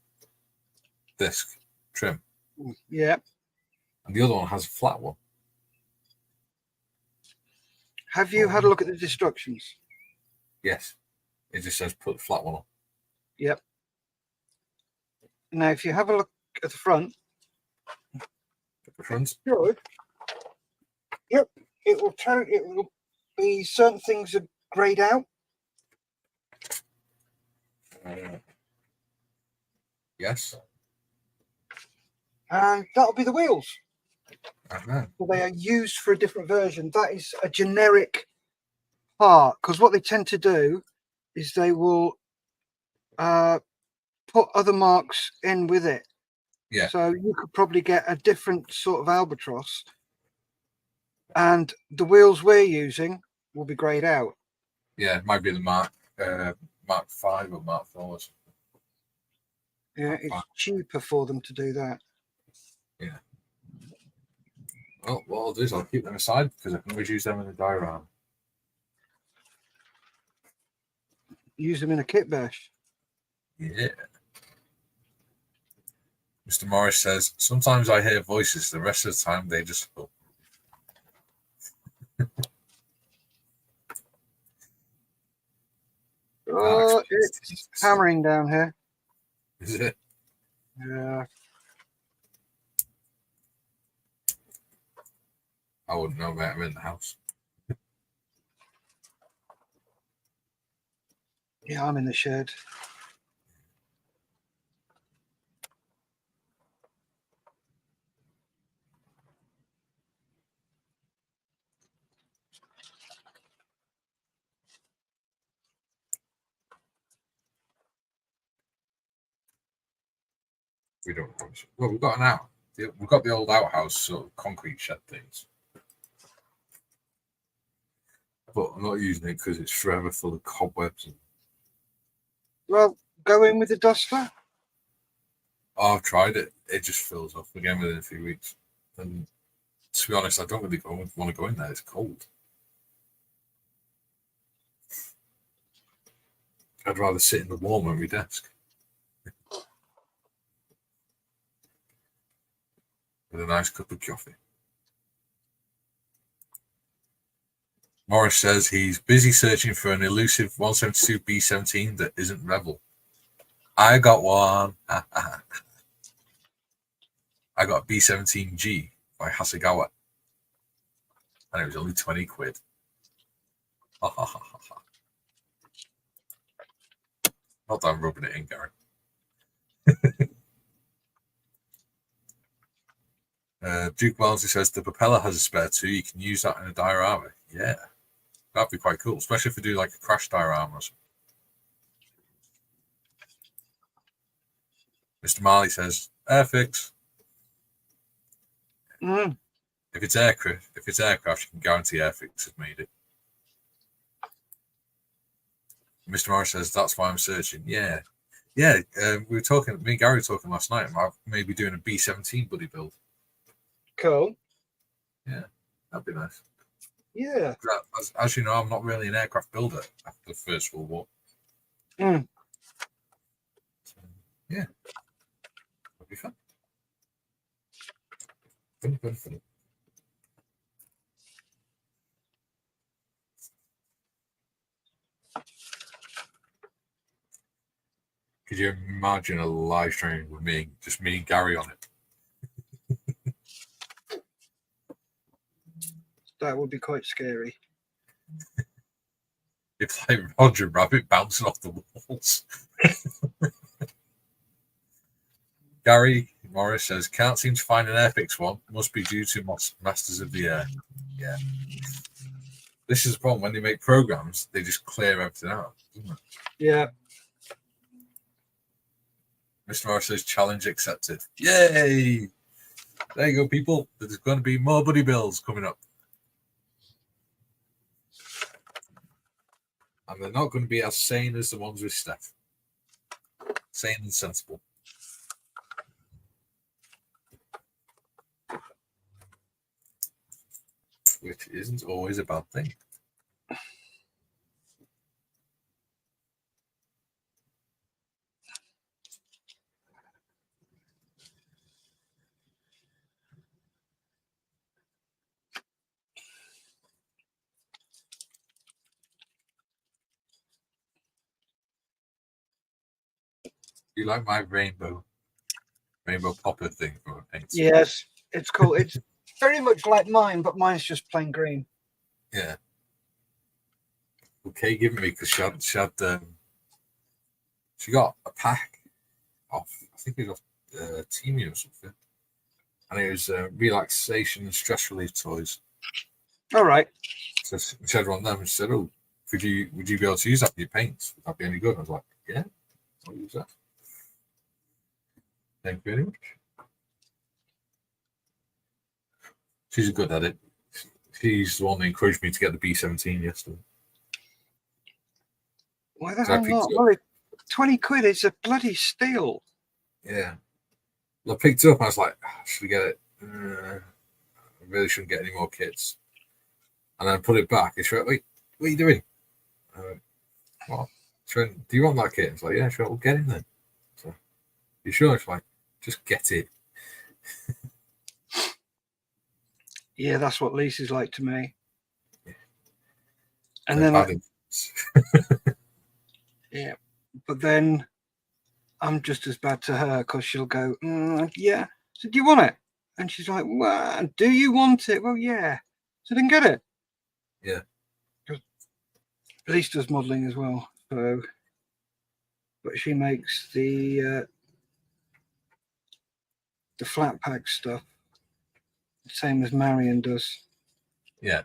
Speaker 1: disc trim.
Speaker 2: Yeah.
Speaker 1: And the other one has a flat one.
Speaker 2: Have you had a look at the instructions?
Speaker 1: Yes. It just says put the flat one on.
Speaker 2: Yep. Now, if you have a look at the front,
Speaker 1: The front.
Speaker 2: good. Yep, it will be certain things are grayed out.
Speaker 1: Yes.
Speaker 2: And that'll be the wheels.
Speaker 1: Uh-huh.
Speaker 2: So they are used for a different version. That is a generic part, because what they tend to do is they will put other marks in with it.
Speaker 1: Yeah.
Speaker 2: So you could probably get a different sort of Albatros, and the wheels we're using will be grayed out.
Speaker 1: Yeah, it might be the Mark 5 or Mark 4 or something.
Speaker 2: Yeah, it's cheaper for them to do that.
Speaker 1: Yeah. Well, what I'll do is I'll keep them aside because I can always use them in the diorama.
Speaker 2: Use them in a kit bash.
Speaker 1: Yeah. Mr. Morris says, sometimes I hear voices, the rest of the time they just... Oh.
Speaker 2: Oh, it's hammering down here.
Speaker 1: Is it?
Speaker 2: Yeah.
Speaker 1: I wouldn't know about him in the house.
Speaker 2: Yeah, I'm in the shed.
Speaker 1: We don't know. Well, we've got an out. We've got the old outhouse sort of concrete shed things. But I'm not using it because it's forever full of cobwebs.
Speaker 2: Well, go in with the duster.
Speaker 1: Oh, I've tried it. It just fills up again within a few weeks. And to be honest, I don't really want to go in there. It's cold. I'd rather sit in the warm at my desk. With a nice cup of coffee. Morris says he's busy searching for an elusive 172 B17 that isn't Rebel. I got one. I got a B17G by Hasegawa. And it was only 20 quid. Not that I'm rubbing it in, Gary. Duke Wellesley says the propeller has a spare too. You can use that in a diorama. Yeah, that'd be quite cool, especially if we do like a crash diorama or something. Mr. Marley says airfix.
Speaker 2: Mm.
Speaker 1: If it's aircraft, you can guarantee airfix has made it. Mr. Morris says that's why I'm searching. Yeah. We were talking. Me and Gary were talking last night about maybe doing a B17 buddy build.
Speaker 2: Cool.
Speaker 1: Yeah, that'd be nice.
Speaker 2: Yeah.
Speaker 1: As you know, I'm not really an aircraft builder after the First World War.
Speaker 2: Mm.
Speaker 1: So, yeah, that'd be fun. Fun. Could you imagine a live stream with me and Gary on it?
Speaker 2: That would be quite scary.
Speaker 1: It's like Roger Rabbit bouncing off the walls. Gary Morris says, can't seem to find an airfix one. Must be due to Masters of the Air. Yeah. This is the problem. When they make programs, they just clear everything out, doesn't it?
Speaker 2: Yeah.
Speaker 1: Mr. Morris says, challenge accepted. Yay! There you go, people. There's going to be more buddy builds coming up. And they're not going to be as sane as the ones with Steff. Sane and sensible. Which isn't always a bad thing. You like my rainbow popper thing for paints?
Speaker 2: Yes, it's cool. It's very much like mine, but mine's just plain green.
Speaker 1: Yeah. Okay, give me because she got a pack off. I think it was off Teemu or something, and it was relaxation and stress relief toys.
Speaker 2: All right.
Speaker 1: So she had one of them and she said, "Oh, would you be able to use that for your paints? Would that be any good?" I was like, "Yeah, I'll use that." Thank you very much. She's good at it. She's the one that encouraged me to get the B17 yesterday.
Speaker 2: Why the hell not? Well, 20 quid is a bloody steal.
Speaker 1: Yeah. Well, I picked it up and I was like, should we get it? I really shouldn't get any more kits. And then I put it back. And she went, wait, what are you doing? I went, what? She went, do you want that kit? I was like, yeah, sure, we'll get it then. So, you sure? She's like, just get it.
Speaker 2: Yeah, that's what Lisa's like to me.
Speaker 1: Yeah.
Speaker 2: And then yeah, but then I'm just as bad to her because she'll go, yeah. So do you want it? And she's like, well, do you want it? Well, yeah. So then get it.
Speaker 1: Yeah.
Speaker 2: Lisa does modelling as well, so but she makes the flat pack stuff, same as Marion does.
Speaker 1: Yeah.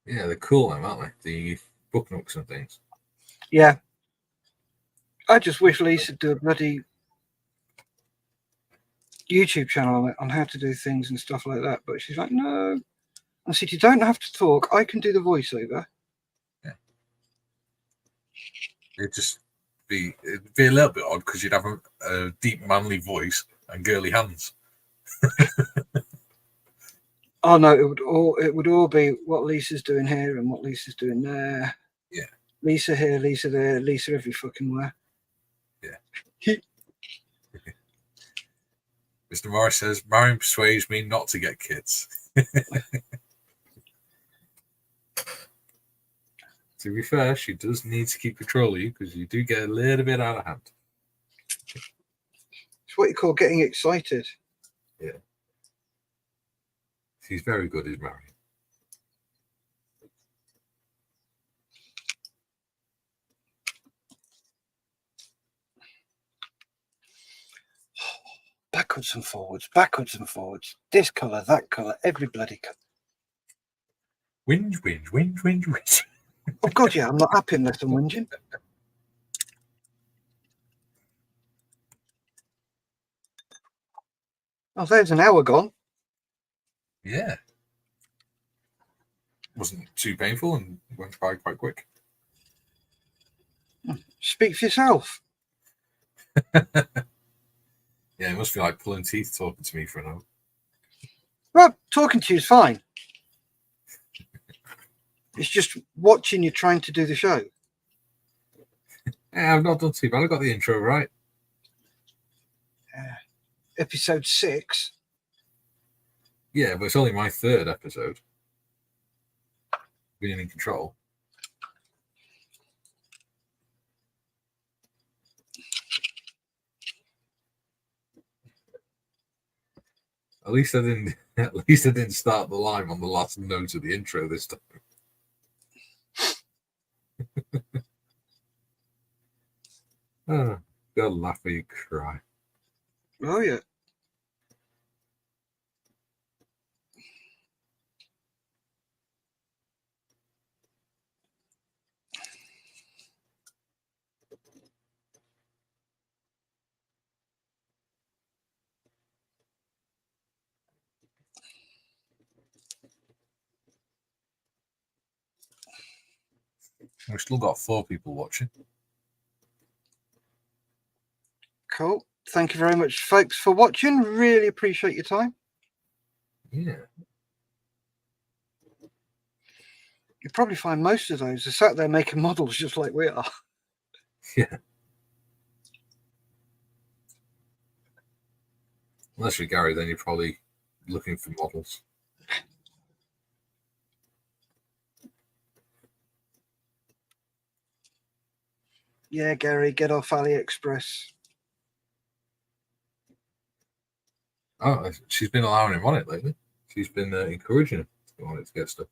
Speaker 1: Yeah, they're cool, aren't they? The book nooks and things.
Speaker 2: Yeah. I just wish Lisa would do a bloody YouTube channel on how to do things and stuff like that. But she's like, no. I said, you don't have to talk. I can do the voiceover.
Speaker 1: Yeah. It'd be a little bit odd because you'd have a deep manly voice and girly hands.
Speaker 2: Oh no, it would all be what Lisa's doing here and what Lisa's doing there.
Speaker 1: Yeah.
Speaker 2: Lisa here, Lisa there, Lisa every fucking where.
Speaker 1: Yeah. Mr. Morris says, Marion persuades me not to get kids. To be fair, she does need to keep control of you because you do get a little bit out of hand.
Speaker 2: It's what you call getting excited.
Speaker 1: Yeah. She's very good at Marion.
Speaker 2: Backwards and forwards, backwards and forwards. This colour, that colour, every bloody colour.
Speaker 1: Whinge.
Speaker 2: Oh God, yeah, I'm not happy unless I'm whinging. Oh, there's an hour gone.
Speaker 1: Yeah. Wasn't too painful and went by quite quick.
Speaker 2: Speak for yourself.
Speaker 1: Yeah, it must be like pulling teeth talking to me for an hour.
Speaker 2: Well, talking to you is fine. It's just watching you trying to do the show.
Speaker 1: Yeah, I've not done too bad. I got the intro right.
Speaker 2: Episode 6.
Speaker 1: Yeah, but it's only my 3rd episode. Being in control. At least I didn't start the line on the last note of the intro this time. Oh, God, laugh or you cry.
Speaker 2: Oh yeah.
Speaker 1: We've still got 4 people watching.
Speaker 2: Cool. Thank you very much, folks, for watching. Really appreciate your time.
Speaker 1: Yeah.
Speaker 2: You'll probably find most of those are sat there making models just like we are.
Speaker 1: Yeah. Unless you're Gary, then you're probably looking for models.
Speaker 2: Yeah, Gary, get off AliExpress.
Speaker 1: Oh, she's been allowing him on it lately. She's been encouraging him to go on it to get stuff.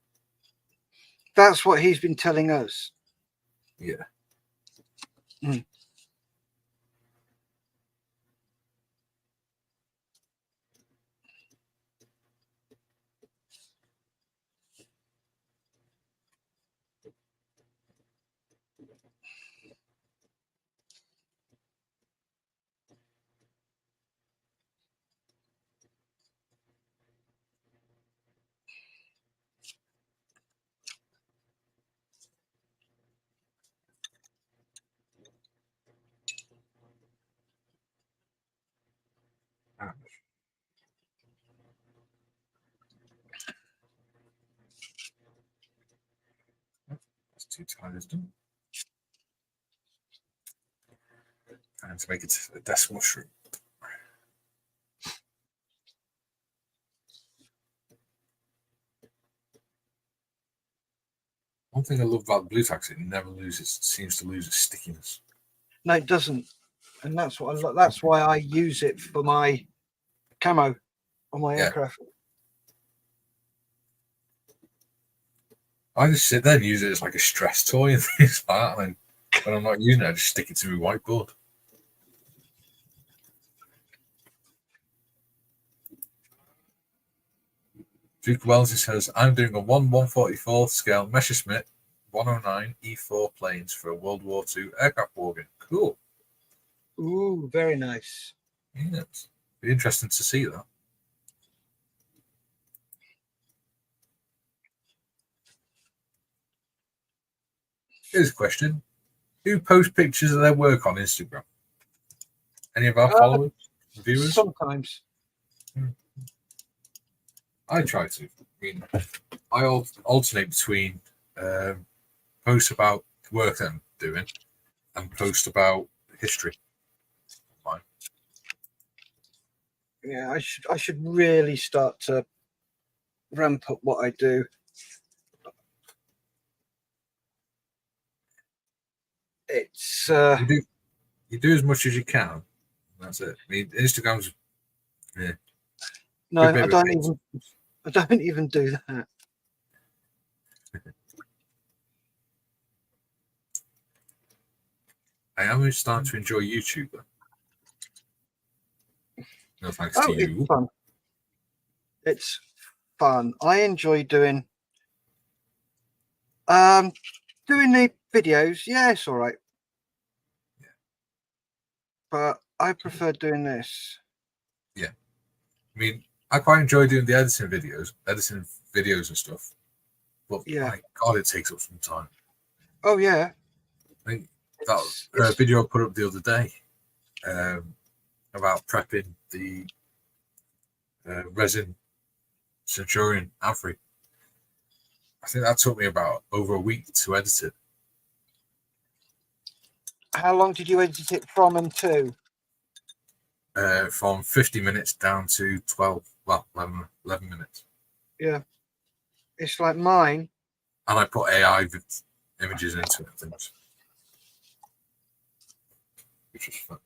Speaker 2: That's what he's been telling us.
Speaker 1: Yeah.
Speaker 2: Mm.
Speaker 1: That's 2 times done. And to make it a decimal shroom. One thing I love about the blue tax, it never seems to lose its stickiness.
Speaker 2: No, it doesn't. And that's what that's why I use it for my camo on my aircraft.
Speaker 1: I just sit there and use it as like a stress toy and things like that. And then when I'm not using it, I just stick it to my whiteboard. Duke Wellesley says, I'm doing a 1/144 scale Messerschmitt 109 E4 planes for a World War II aircraft wargame. Cool.
Speaker 2: Ooh, very nice.
Speaker 1: Yes. Be interesting to see that. Here's a question. Who posts pictures of their work on Instagram? Any of our followers, viewers?
Speaker 2: Sometimes.
Speaker 1: I try to. I mean, I alternate between posts about work that I'm doing and posts about history. Fine.
Speaker 2: Yeah, I should really start to ramp up what I do. It's
Speaker 1: you do as much as you can. That's it. I mean, Instagram's
Speaker 2: no, I don't even do that.
Speaker 1: I am starting to enjoy YouTube. No thanks to you.
Speaker 2: It's fun. It's fun. I enjoy doing the videos. Yeah, it's all right.
Speaker 1: Yeah.
Speaker 2: But I prefer doing this.
Speaker 1: Yeah. I mean, I quite enjoy doing the editing videos and stuff. But
Speaker 2: Yeah.
Speaker 1: my God, it takes up some time.
Speaker 2: Oh yeah.
Speaker 1: I think that video I put up the other day about prepping the resin Centurion Avery. I think that took me about over a week to edit it.
Speaker 2: How long did you edit it from and to?
Speaker 1: From 50 minutes down to 11 minutes.
Speaker 2: Yeah. It's like mine.
Speaker 1: And I put AI images into it, things. Which was fun.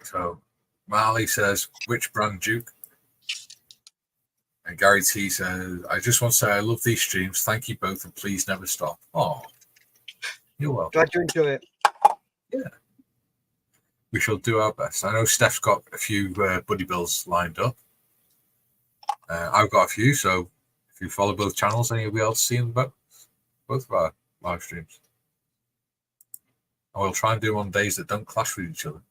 Speaker 1: So, Marley says, which brand Duke? And Gary T says, I just want to say I love these streams. Thank you both, and please never stop. Oh, you're welcome.
Speaker 2: Glad you enjoy it.
Speaker 1: Yeah. We shall do our best. I know Steff's got a few buddy builds lined up. I've got a few, so if you follow both channels, then you'll be able to see them both of our live streams. And we'll try and do them on days that don't clash with each other.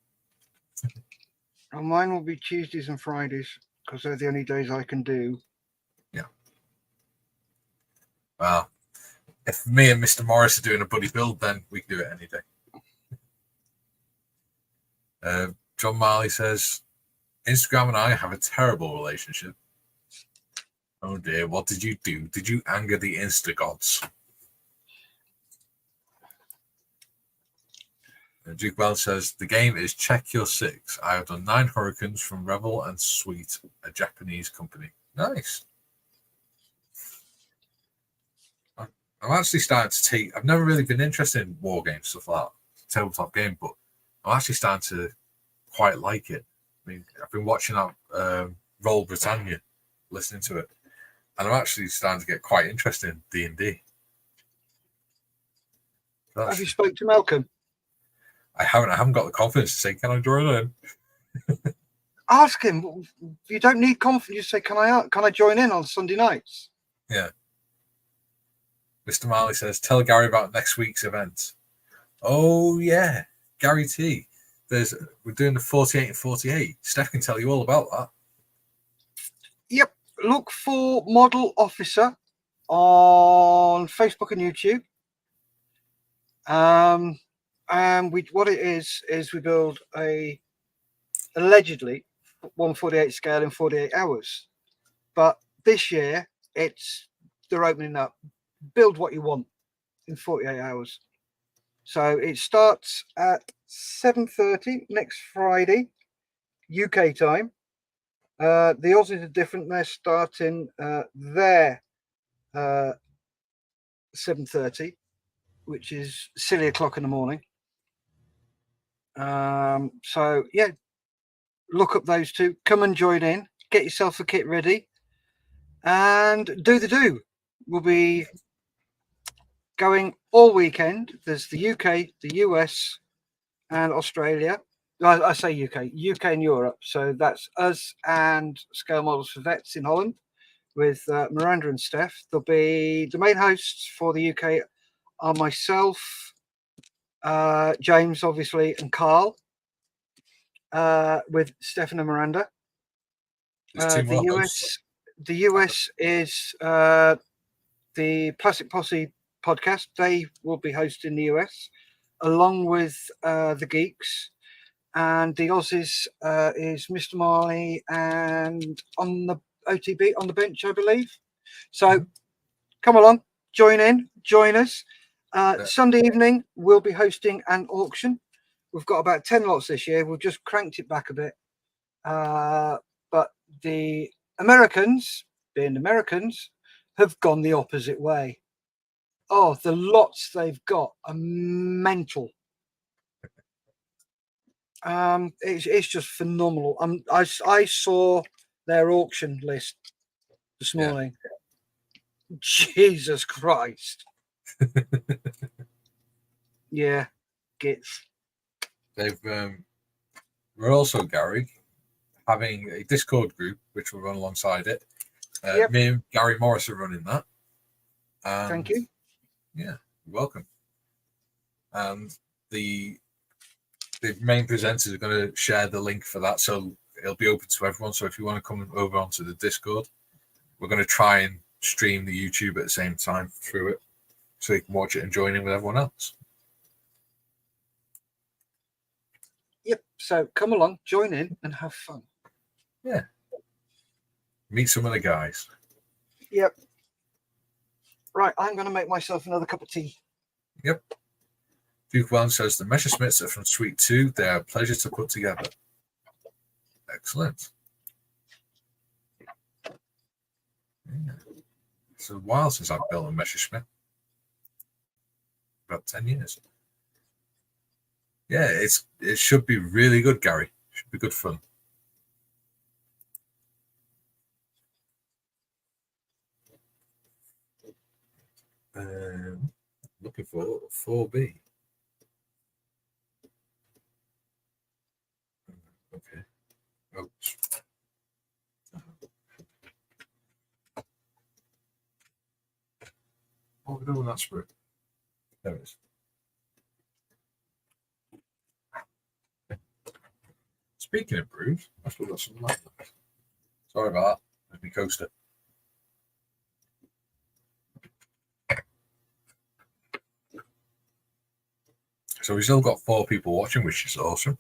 Speaker 2: And mine will be Tuesdays and Fridays because they're the only days I can do.
Speaker 1: Yeah. Well, if me and Mr. Morris are doing a buddy build, then we can do it any day. John Marley says, Instagram and I have a terrible relationship. Oh dear, what did you do? Did you anger the Insta gods? Duke Bell says, the game is Check Your Six. I have done 9 Hurricanes from Revel and Sweet, a Japanese company. Nice. I'm actually starting to take. I've never really been interested in war games, stuff like that, tabletop game, but I'm actually starting to quite like it. I mean, I've been watching that Roll Britannia, listening to it, and I'm actually starting to get quite interested in D&D.
Speaker 2: Have you spoke to Malcolm?
Speaker 1: I haven't got the confidence to say, can I join in?
Speaker 2: Ask him. You don't need confidence. You say, can I join in on Sunday nights?
Speaker 1: Yeah. Mr. Marley says, tell Gary about next week's event. Oh yeah, Gary T. We're doing the 48 and 48. Steff can tell you all about that.
Speaker 2: Yep. Look for Model Officer on Facebook and YouTube. And what it is we build a allegedly 148 scale in 48 hours. But this year they're opening up. Build what you want in 48 hours. So it starts at 7:30 next Friday, UK time. The Aussies are different. They're starting their 7:30, which is silly o'clock in the morning. So yeah, look up those two. Come and join in. Get yourself a kit ready, and do the do. We'll be going all weekend. There's the UK, the US, and Australia. I say UK and Europe. So that's us and Scale Models for Vets in Holland with Miranda and Steff. There'll be the main hosts for the UK are myself, James, obviously, and Carl, with Stefan and Miranda. The US is the Plastic Posse podcast. They will be hosting the US along with the Geeks, and the Aussies is Mr. Marley and on the OTB on the bench, I believe. So come along, join us. Sunday evening we'll be hosting an auction. We've got about 10 lots this year. We've just cranked it back a bit, but the Americans, being Americans, have gone the opposite way. Oh, the lots they've got are mental. It's just phenomenal. I saw their auction list this morning. Yeah. Jesus Christ. Yeah, gets.
Speaker 1: We're also, Gary, having a Discord group which will run alongside it.
Speaker 2: Yep.
Speaker 1: Me and Gary Morris are running that.
Speaker 2: Thank you.
Speaker 1: Yeah, you're welcome. And the main presenters are going to share the link for that, so it'll be open to everyone. So if you want to come over onto the Discord, we're going to try and stream the YouTube at the same time through it, so you can watch it and join in with everyone else.
Speaker 2: Yep. So come along, join in, and have fun.
Speaker 1: Yeah. Meet some of the guys.
Speaker 2: Yep. Right, I'm going to make myself another cup of tea.
Speaker 1: Yep. Duke One says the Messerschmitts are from Suite 2. They are a pleasure to put together. Excellent. Yeah. It's a while since I've built a Messerschmitt. About 10 years. Yeah, it should be really good, Gary. Should be good fun. Looking for 4B. Okay. Oops. What are we doing with that sprue? There it is. Speaking of brews, I still got some left. Sorry about that. There's my coaster. So we've still got 4 people watching, which is awesome.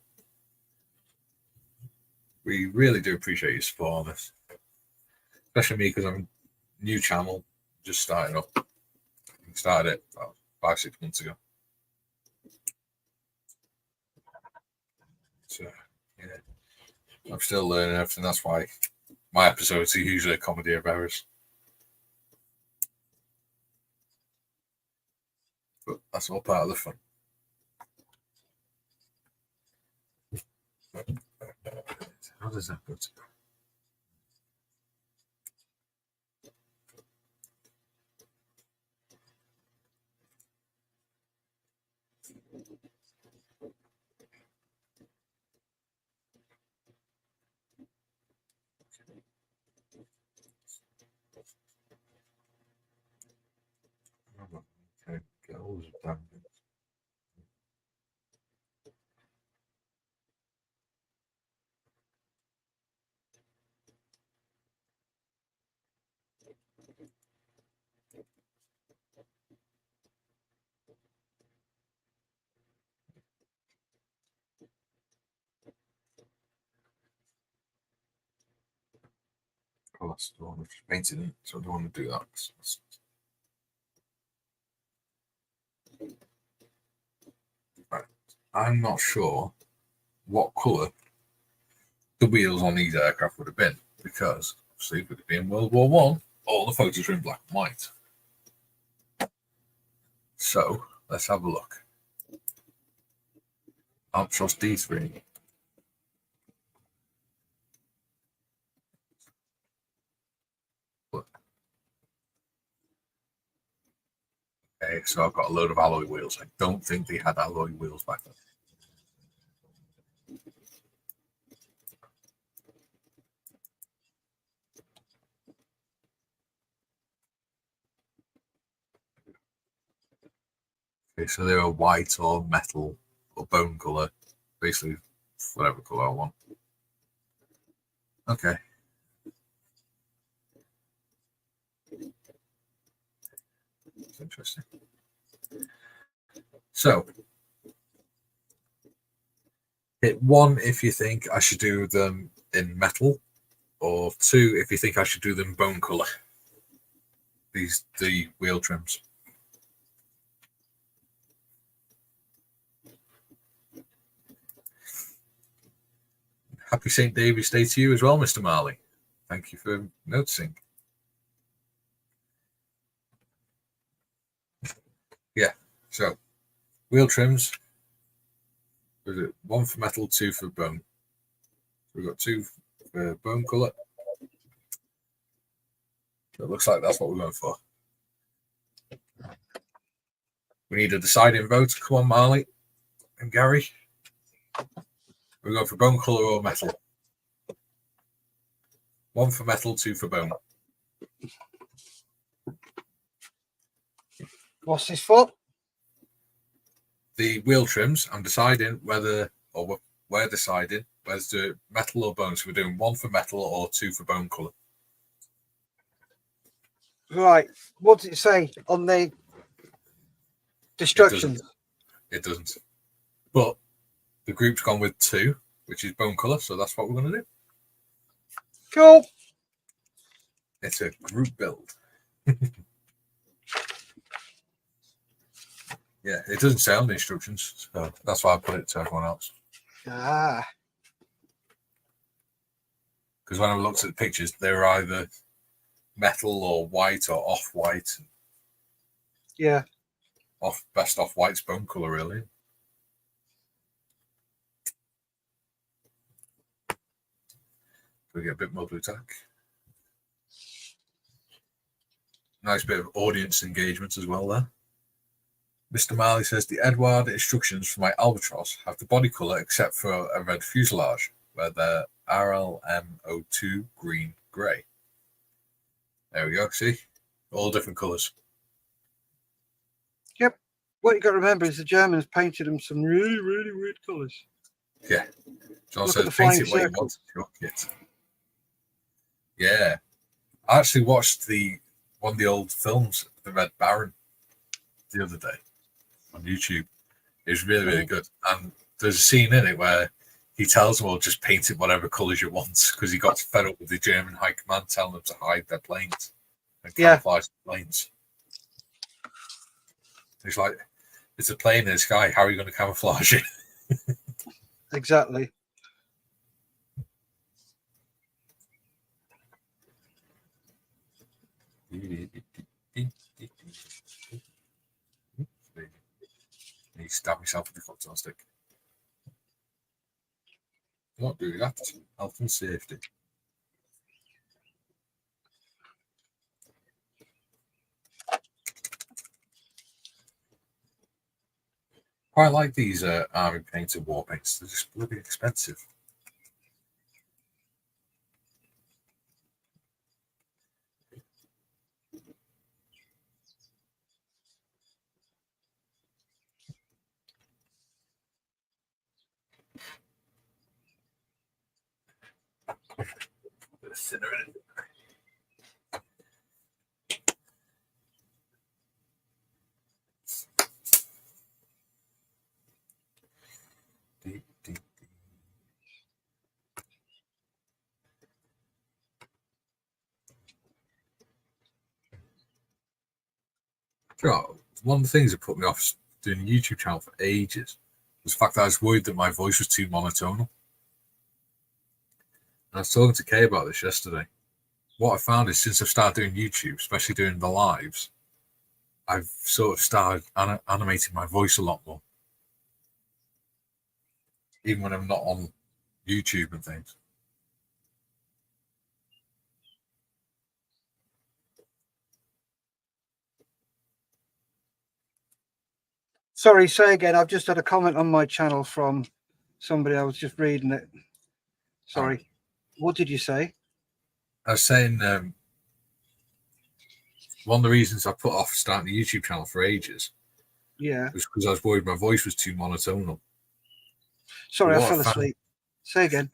Speaker 1: We really do appreciate your support on this. Especially me, because I'm a new channel, just starting up. We started it about 5-6 months ago. So, yeah. I'm still learning everything. That's why my episodes are usually a comedy of errors. But that's all part of the fun. How does that go to? Okay, get all those damn things. Oh, that's the one which painted it, so I don't want to do that. Right. I'm not sure what colour the wheels on these aircraft would have been, because obviously it would have been World War One. All the photos are in black and white. So let's have a look. Albatros DIII. Okay, so I've got a load of alloy wheels. I don't think they had alloy wheels back then. Okay, so they were white or metal or bone colour, basically whatever colour I want. Okay. It's interesting. So, hit 1 if you think I should do them in metal, or 2 if you think I should do them bone colour. The wheel trims. Happy St. David's Day to you as well, Mr. Marley. Thank you for noticing. Yeah, so wheel trims. Was it 1 for metal, 2 for bone? We've got 2 for bone colour. It looks like that's what we're going for. We need a deciding vote. Come on, Marley and Gary. We're going for bone colour or metal. 1 for metal, 2 for bone.
Speaker 2: What's this for?
Speaker 1: The wheel trims. I'm deciding whether, or we're deciding whether to do metal or bone. So we're doing 1 for metal or 2 for bone colour.
Speaker 2: Right. What does it say on the instructions?
Speaker 1: It doesn't. But the group's gone with 2, which is bone colour. So that's what we're going to do.
Speaker 2: Cool.
Speaker 1: It's a group build. Yeah, it doesn't say on the instructions, so that's why I put it to everyone else.
Speaker 2: Ah.
Speaker 1: Because when I looked at the pictures, they were either metal or white or off-white.
Speaker 2: Yeah.
Speaker 1: Best off-white's bone colour, really. We get a bit more blue tack. Nice bit of audience engagement as well there. Mr. Marley says the Edward instructions for my Albatros have the body colour except for a red fuselage, where they're RLM02 green grey. There we go, see? All different colours.
Speaker 2: Yep. What you got to remember is the Germans painted them some really, really weird colours.
Speaker 1: Yeah. John
Speaker 2: Look at
Speaker 1: says
Speaker 2: the
Speaker 1: paint it
Speaker 2: flying
Speaker 1: what you
Speaker 2: circle.
Speaker 1: want. Your kit. Yeah. I actually watched one of the old films, The Red Baron, the other day on YouTube. It was really, really good. And there's a scene in it where he tells them all just paint it whatever colours you want, because he got fed up with the German high command telling them to hide their planes and camouflage the planes. It's like, it's a plane in the sky. How are you going to camouflage it?
Speaker 2: Exactly.
Speaker 1: stab myself with a cocktail stick. Not do that. Health and safety. Quite like these army painted war paints. They're just bloody expensive. Bit of thinner in it. Deep, deep. You know, one of the things that put me off doing a YouTube channel for ages was the fact that I was worried that my voice was too monotonal. And I was talking to Kay about this yesterday. What I found is since I've started doing YouTube, especially doing the lives, I've sort of started animating my voice a lot more. Even when I'm not on YouTube and things.
Speaker 2: Sorry, say again. I've just had a comment on my channel from somebody. I was just reading it. Sorry. What did you say?
Speaker 1: I was saying one of the reasons I put off starting the YouTube channel for ages was because I was worried my voice was too monotonal.
Speaker 2: Sorry, I fell asleep. Say again.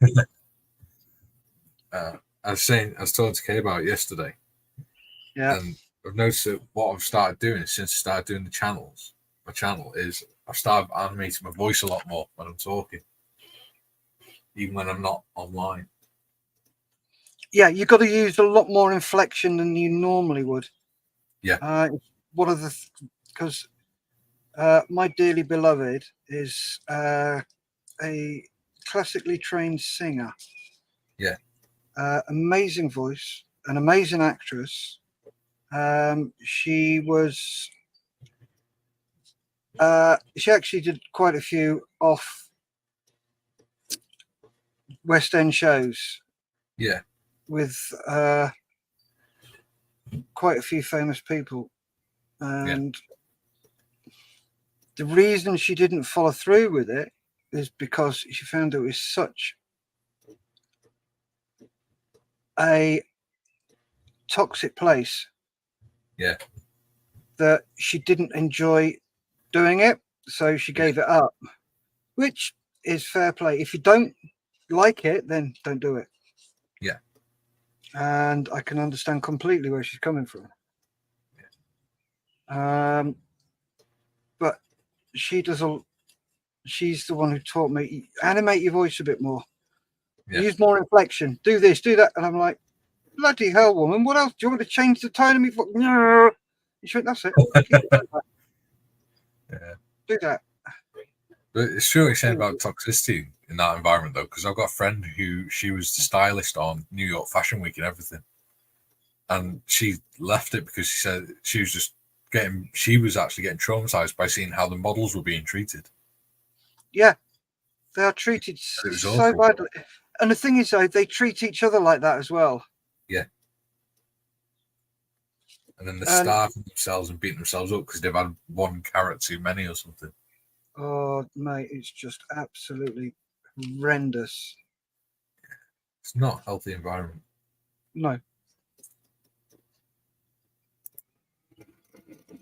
Speaker 1: I was talking to Kay about it yesterday.
Speaker 2: Yeah.
Speaker 1: And I've noticed that what I've started doing since I started doing my channel is I've started animating my voice a lot more when I'm talking, even when I'm not online.
Speaker 2: Yeah, you've got to use a lot more inflection than you normally would.
Speaker 1: Yeah.
Speaker 2: One of the because my dearly beloved is a classically trained singer.
Speaker 1: Yeah.
Speaker 2: Amazing voice, an amazing actress. She actually did quite a few off West End shows.
Speaker 1: Yeah.
Speaker 2: With quite a few famous people. And the reason she didn't follow through with it is because she found it was such a toxic place.
Speaker 1: Yeah.
Speaker 2: That she didn't enjoy doing it, so she gave it up, which is fair play. If you don't like it, then don't do it.
Speaker 1: Yeah.
Speaker 2: And I can understand completely where she's coming from. But she's the one who taught me, animate your voice a bit more. Use more inflection. Do this, do that. And I'm like, bloody hell, woman, what else? Do you want to change the tone of me? No. She went, that's it.
Speaker 1: Yeah.
Speaker 2: Do that.
Speaker 1: But it's true what you're saying about toxicity in that environment, though, because I've got a friend who she was the stylist on New York Fashion Week and everything. And she left it because she said she was actually getting traumatized by seeing how the models were being treated.
Speaker 2: Yeah. They are treated so badly. And the thing is, though, they treat each other like that as well.
Speaker 1: Yeah. And then they're starving themselves and beating themselves up because they've had one carrot too many or something.
Speaker 2: Oh, mate, it's just absolutely horrendous.
Speaker 1: It's not a healthy environment.
Speaker 2: No.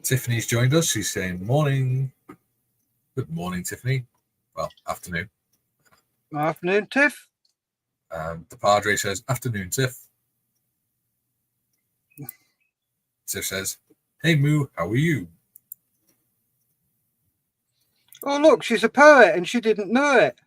Speaker 1: Tiffany's joined us. She's saying morning. Good morning, Tiffany. Well, afternoon.
Speaker 2: Afternoon, Tiff.
Speaker 1: The Padre says, afternoon, Tiff. Tiff says, hey, Moo, how are you?
Speaker 2: Oh, look, she's a poet and she didn't know it.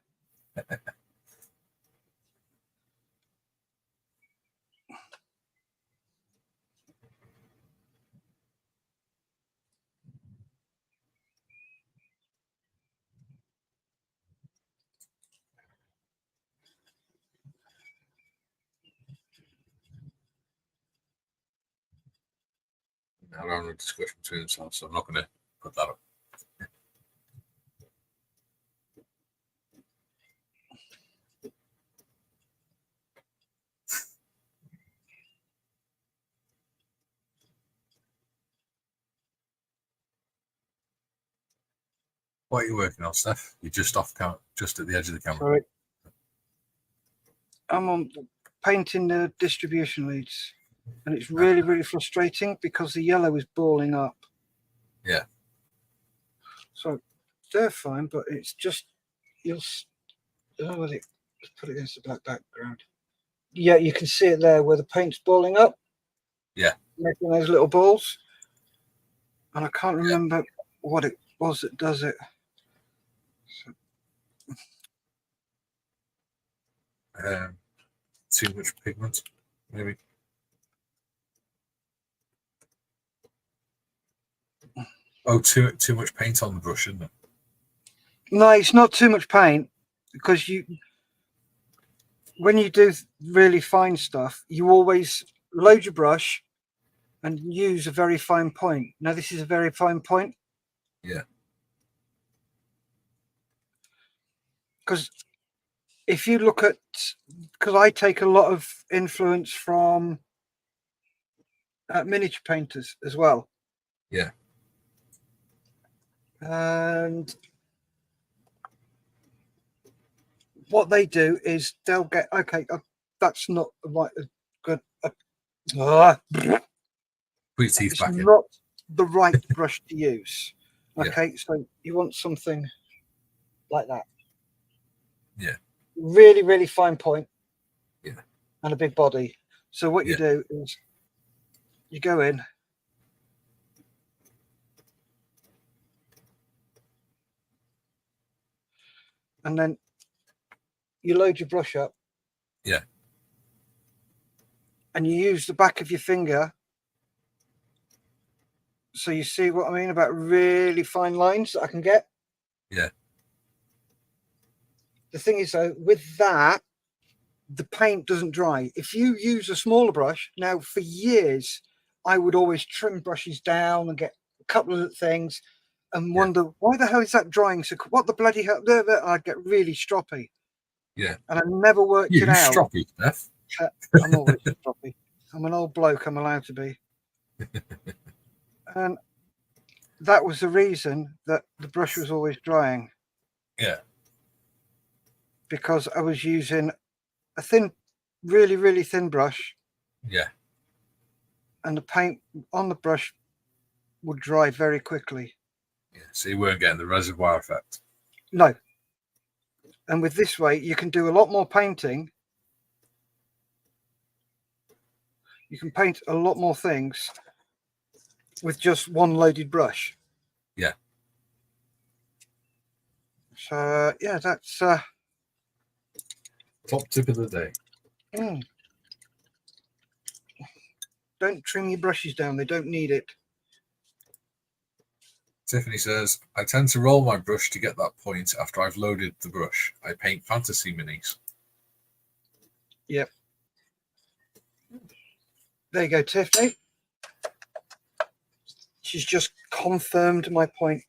Speaker 1: Now they're on a discussion between themselves, so I'm not going to put that up. What are you working on, Steff? You're just off camera, just at the edge of the camera.
Speaker 2: Sorry. I'm on painting the distribution leads, and it's really, really frustrating because the yellow is balling up.
Speaker 1: Yeah.
Speaker 2: So they're fine, but it's just you'll. Oh, let's put it against the black background. Yeah, you can see it there where the paint's balling up.
Speaker 1: Yeah.
Speaker 2: Making those little balls. And I can't remember what it was that does it.
Speaker 1: Too much pigment, maybe. Oh, too much paint on the brush, isn't it?
Speaker 2: No, it's not too much paint because when you do really fine stuff, you always load your brush and use a very fine point. Now this is a very fine point.
Speaker 1: Yeah.
Speaker 2: Because if you look at, because I take a lot of influence from miniature painters as well.
Speaker 1: Yeah.
Speaker 2: And what they do is they'll get, okay, that's not right, good.
Speaker 1: Put your teeth
Speaker 2: It's
Speaker 1: back in.
Speaker 2: not the right brush to use.
Speaker 1: Yeah.
Speaker 2: Okay, so you want something like that.
Speaker 1: Yeah.
Speaker 2: Really, really fine point.
Speaker 1: Yeah.
Speaker 2: And a big body. So what you do is you go in. And then you load your brush up.
Speaker 1: Yeah.
Speaker 2: And you use the back of your finger. So you see what I mean about really fine lines that I can get?
Speaker 1: Yeah.
Speaker 2: The thing is, though, with that, the paint doesn't dry. If you use a smaller brush, now for years, I would always trim brushes down and get a couple of things and wonder, why the hell is that drying? So what the bloody hell? I'd get really stroppy.
Speaker 1: Yeah.
Speaker 2: And I never worked it out.
Speaker 1: Stroppy, Steff.
Speaker 2: I'm always stroppy. I'm an old bloke. I'm allowed to be. And that was the reason that the brush was always drying.
Speaker 1: Yeah.
Speaker 2: Because I was using a thin, really, really thin brush.
Speaker 1: Yeah.
Speaker 2: And the paint on the brush would dry very quickly.
Speaker 1: Yeah. So you weren't getting the reservoir effect.
Speaker 2: No. And with this way, you can do a lot more painting. You can paint a lot more things with just one loaded brush.
Speaker 1: Yeah.
Speaker 2: So yeah, that's
Speaker 1: top tip of the day.
Speaker 2: Don't trim your brushes down, they don't need it.
Speaker 1: Tiffany says, I tend to roll my brush to get that point after I've loaded the brush. I paint fantasy minis.
Speaker 2: Yep. There you go, Tiffany. She's just confirmed my point.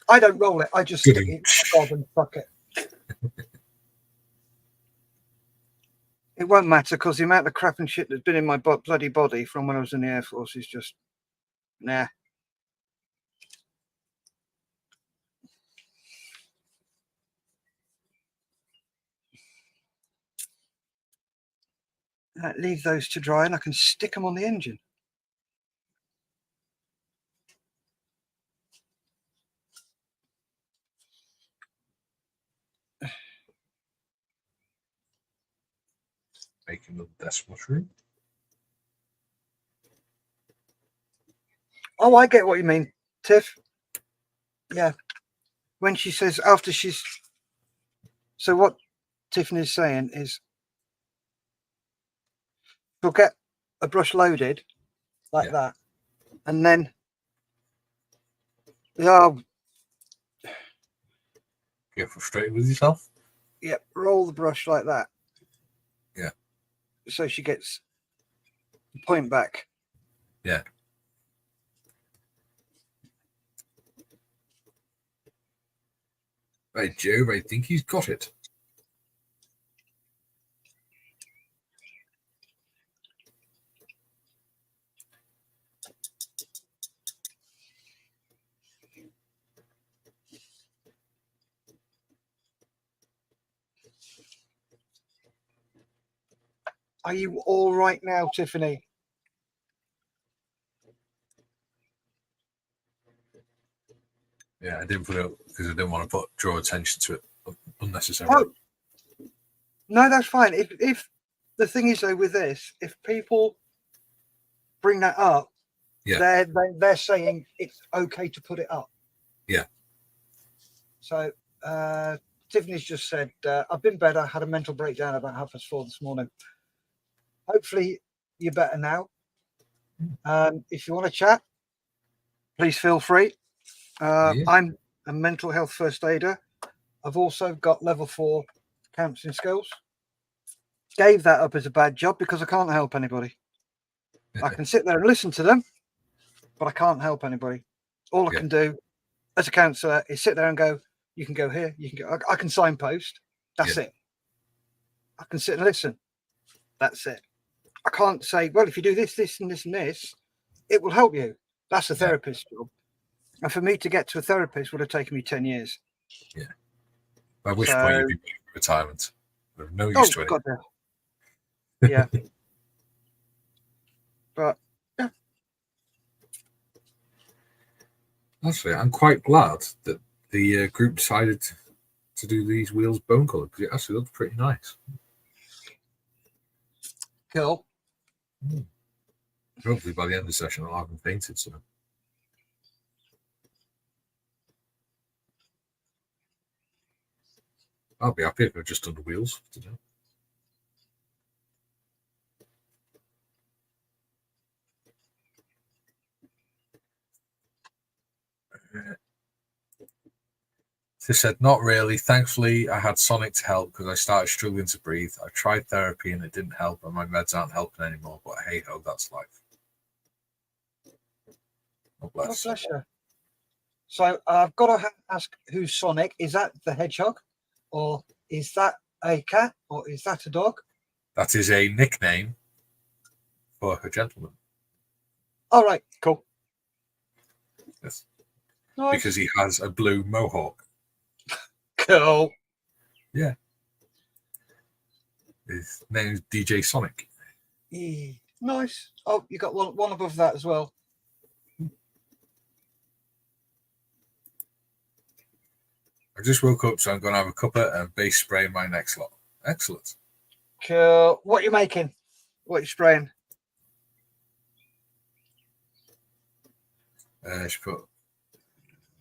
Speaker 2: I don't roll it, I just stick it in the gob and fuck it. It won't matter because the amount of crap and shit that's been in my bloody body from when I was in the Air Force is just, nah. Leave those to dry and I can stick them on the engine.
Speaker 1: Making the desk mushroom.
Speaker 2: Oh, I get what you mean, Tiff. Yeah. When she says after she's... So what Tiffany's saying is she'll get a brush loaded like that. And then...
Speaker 1: Get frustrated with yourself?
Speaker 2: Yeah, roll the brush like that.
Speaker 1: Yeah.
Speaker 2: So she gets the point back.
Speaker 1: Yeah. Right, Joe, I think he's got it.
Speaker 2: Are you all right now, Tiffany?
Speaker 1: Yeah, I didn't put it up because I didn't want to draw attention to it unnecessarily.
Speaker 2: Oh, no, that's fine. If the thing is though with this, if people bring that up,
Speaker 1: Yeah.
Speaker 2: they're saying it's okay to put it up.
Speaker 1: Yeah.
Speaker 2: So Tiffany's just said, I've been better. Had a mental breakdown about 4:30 this morning. Hopefully you're better now. If you want to chat, please feel free.
Speaker 1: Yeah.
Speaker 2: I'm a mental health first aider. I've also got level 4 counselling skills. Gave that up as a bad job because I can't help anybody. I can sit there and listen to them, but I can't help anybody. All I can do as a counsellor is sit there and go, you can go here, you can go. I can signpost. That's it. I can sit and listen. That's it. I can't say, well, if you do this, this, and this, and this, it will help you. That's a therapist's job. And for me to get to a therapist would have taken me 10 years.
Speaker 1: Yeah. At which point you'd be in retirement. With no use to it.
Speaker 2: God, yeah. But yeah.
Speaker 1: Actually, I'm quite glad that the group decided to do these wheels bone colour because it actually looks pretty nice.
Speaker 2: Cool.
Speaker 1: Hopefully by the end of the session I'll have them painted. So I'll be happy if I've just done the wheels today. She said, not really. Thankfully, I had Sonic to help because I started struggling to breathe. I tried therapy and it didn't help, and my meds aren't helping anymore. But hey ho, that's life. God bless.
Speaker 2: God bless you. So I've got to ask, who's Sonic? Is that the hedgehog? Or is that a cat? Or is that a dog?
Speaker 1: That is a nickname for her gentleman.
Speaker 2: All right, cool.
Speaker 1: Yes.
Speaker 2: Nice.
Speaker 1: Because he has a blue mohawk.
Speaker 2: Cool.
Speaker 1: Yeah. His name is DJ Sonic.
Speaker 2: Yeah. Nice. Oh, you got one above that as well.
Speaker 1: I just woke up, so I'm going to have a cuppa and base spray in my next lot. Excellent.
Speaker 2: Cool. What are you making? What are you spraying?
Speaker 1: She put,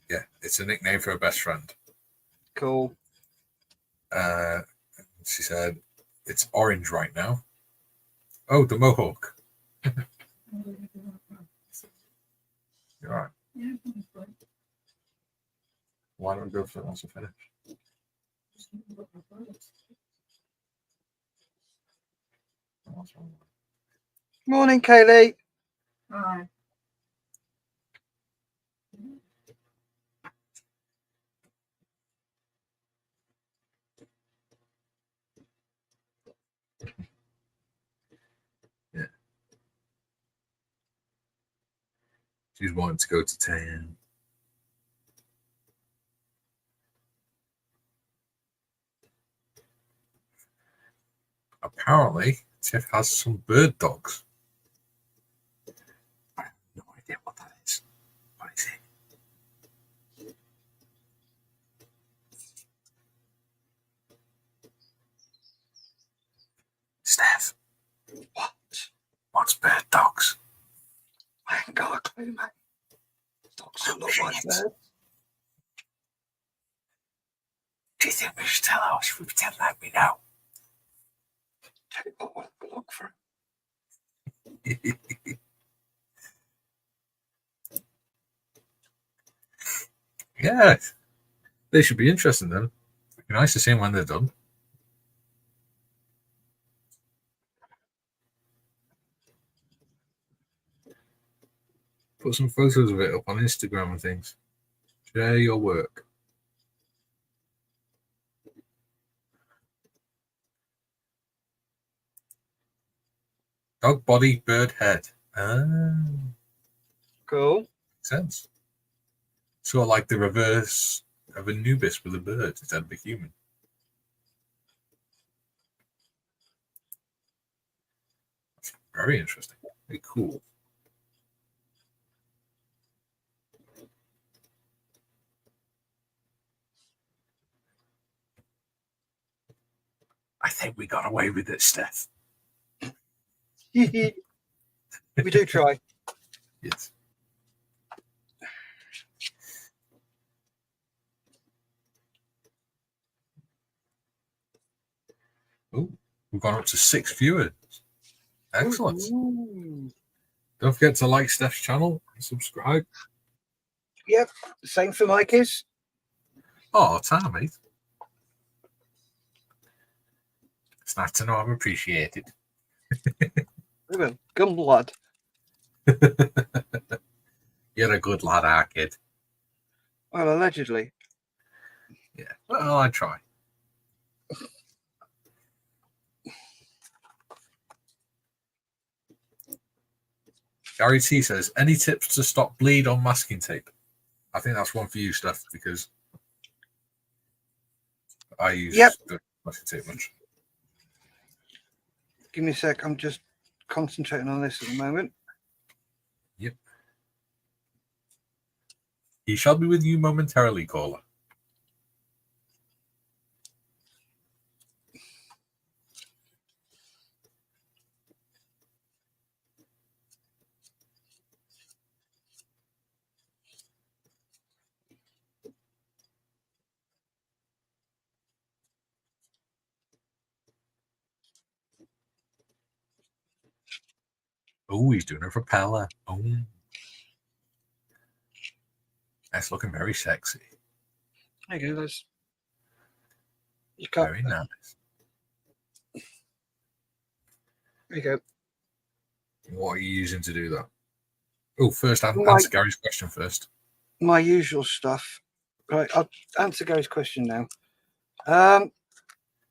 Speaker 1: yeah, it's a nickname for her best friend.
Speaker 2: Cool.
Speaker 1: She said, it's orange right now. Oh, the mohawk. You're right. Why don't we go for it once I finish?
Speaker 2: Morning, Kaylee.
Speaker 3: Hi.
Speaker 1: Yeah. She's wanting to go to 10. Apparently, Tiff has some bird dogs. I have no idea what that is. What is it? Steff.
Speaker 2: What?
Speaker 1: What's bird dogs?
Speaker 2: I ain't got a clue, mate. Dogs look like birds.
Speaker 1: Do you think we should tell her or should we pretend like we know?
Speaker 2: Tell you what, we'll look for
Speaker 1: it. Yeah, they should be interesting then. It'd be nice to see them when they're done. Put some photos of it up on Instagram and things. Share your work. Dog body, bird head. Ah,
Speaker 2: Cool.
Speaker 1: makes sense. Sort of like the reverse of Anubis with a bird instead of a human. Very interesting. Very cool. I think we got away with it, Steff.
Speaker 2: We do try.
Speaker 1: Yes. Oh, we've gone up to 6 viewers. Excellent.
Speaker 2: Ooh.
Speaker 1: Don't forget to like Steff's channel and subscribe.
Speaker 2: Yep. Same for Mikey's.
Speaker 1: Oh, time, mate. It's nice to know I'm appreciated.
Speaker 2: Good lad.
Speaker 1: You're a good lad, our kid.
Speaker 2: Well, allegedly.
Speaker 1: Yeah. Well, I try. Gary T says, any tips to stop bleed on masking tape? I think that's one for you, Steff, because I use the masking tape much.
Speaker 2: Give me a sec. I'm just concentrating on this at the moment.
Speaker 1: Yep. He shall be with you momentarily, caller. Oh, he's doing a propeller. Oh. That's looking very sexy.
Speaker 2: There you go. You can't.
Speaker 1: Very nice.
Speaker 2: There you go.
Speaker 1: What are you using to do that? Oh, first, answer Gary's question first.
Speaker 2: My usual stuff. Right, I'll answer Gary's question now.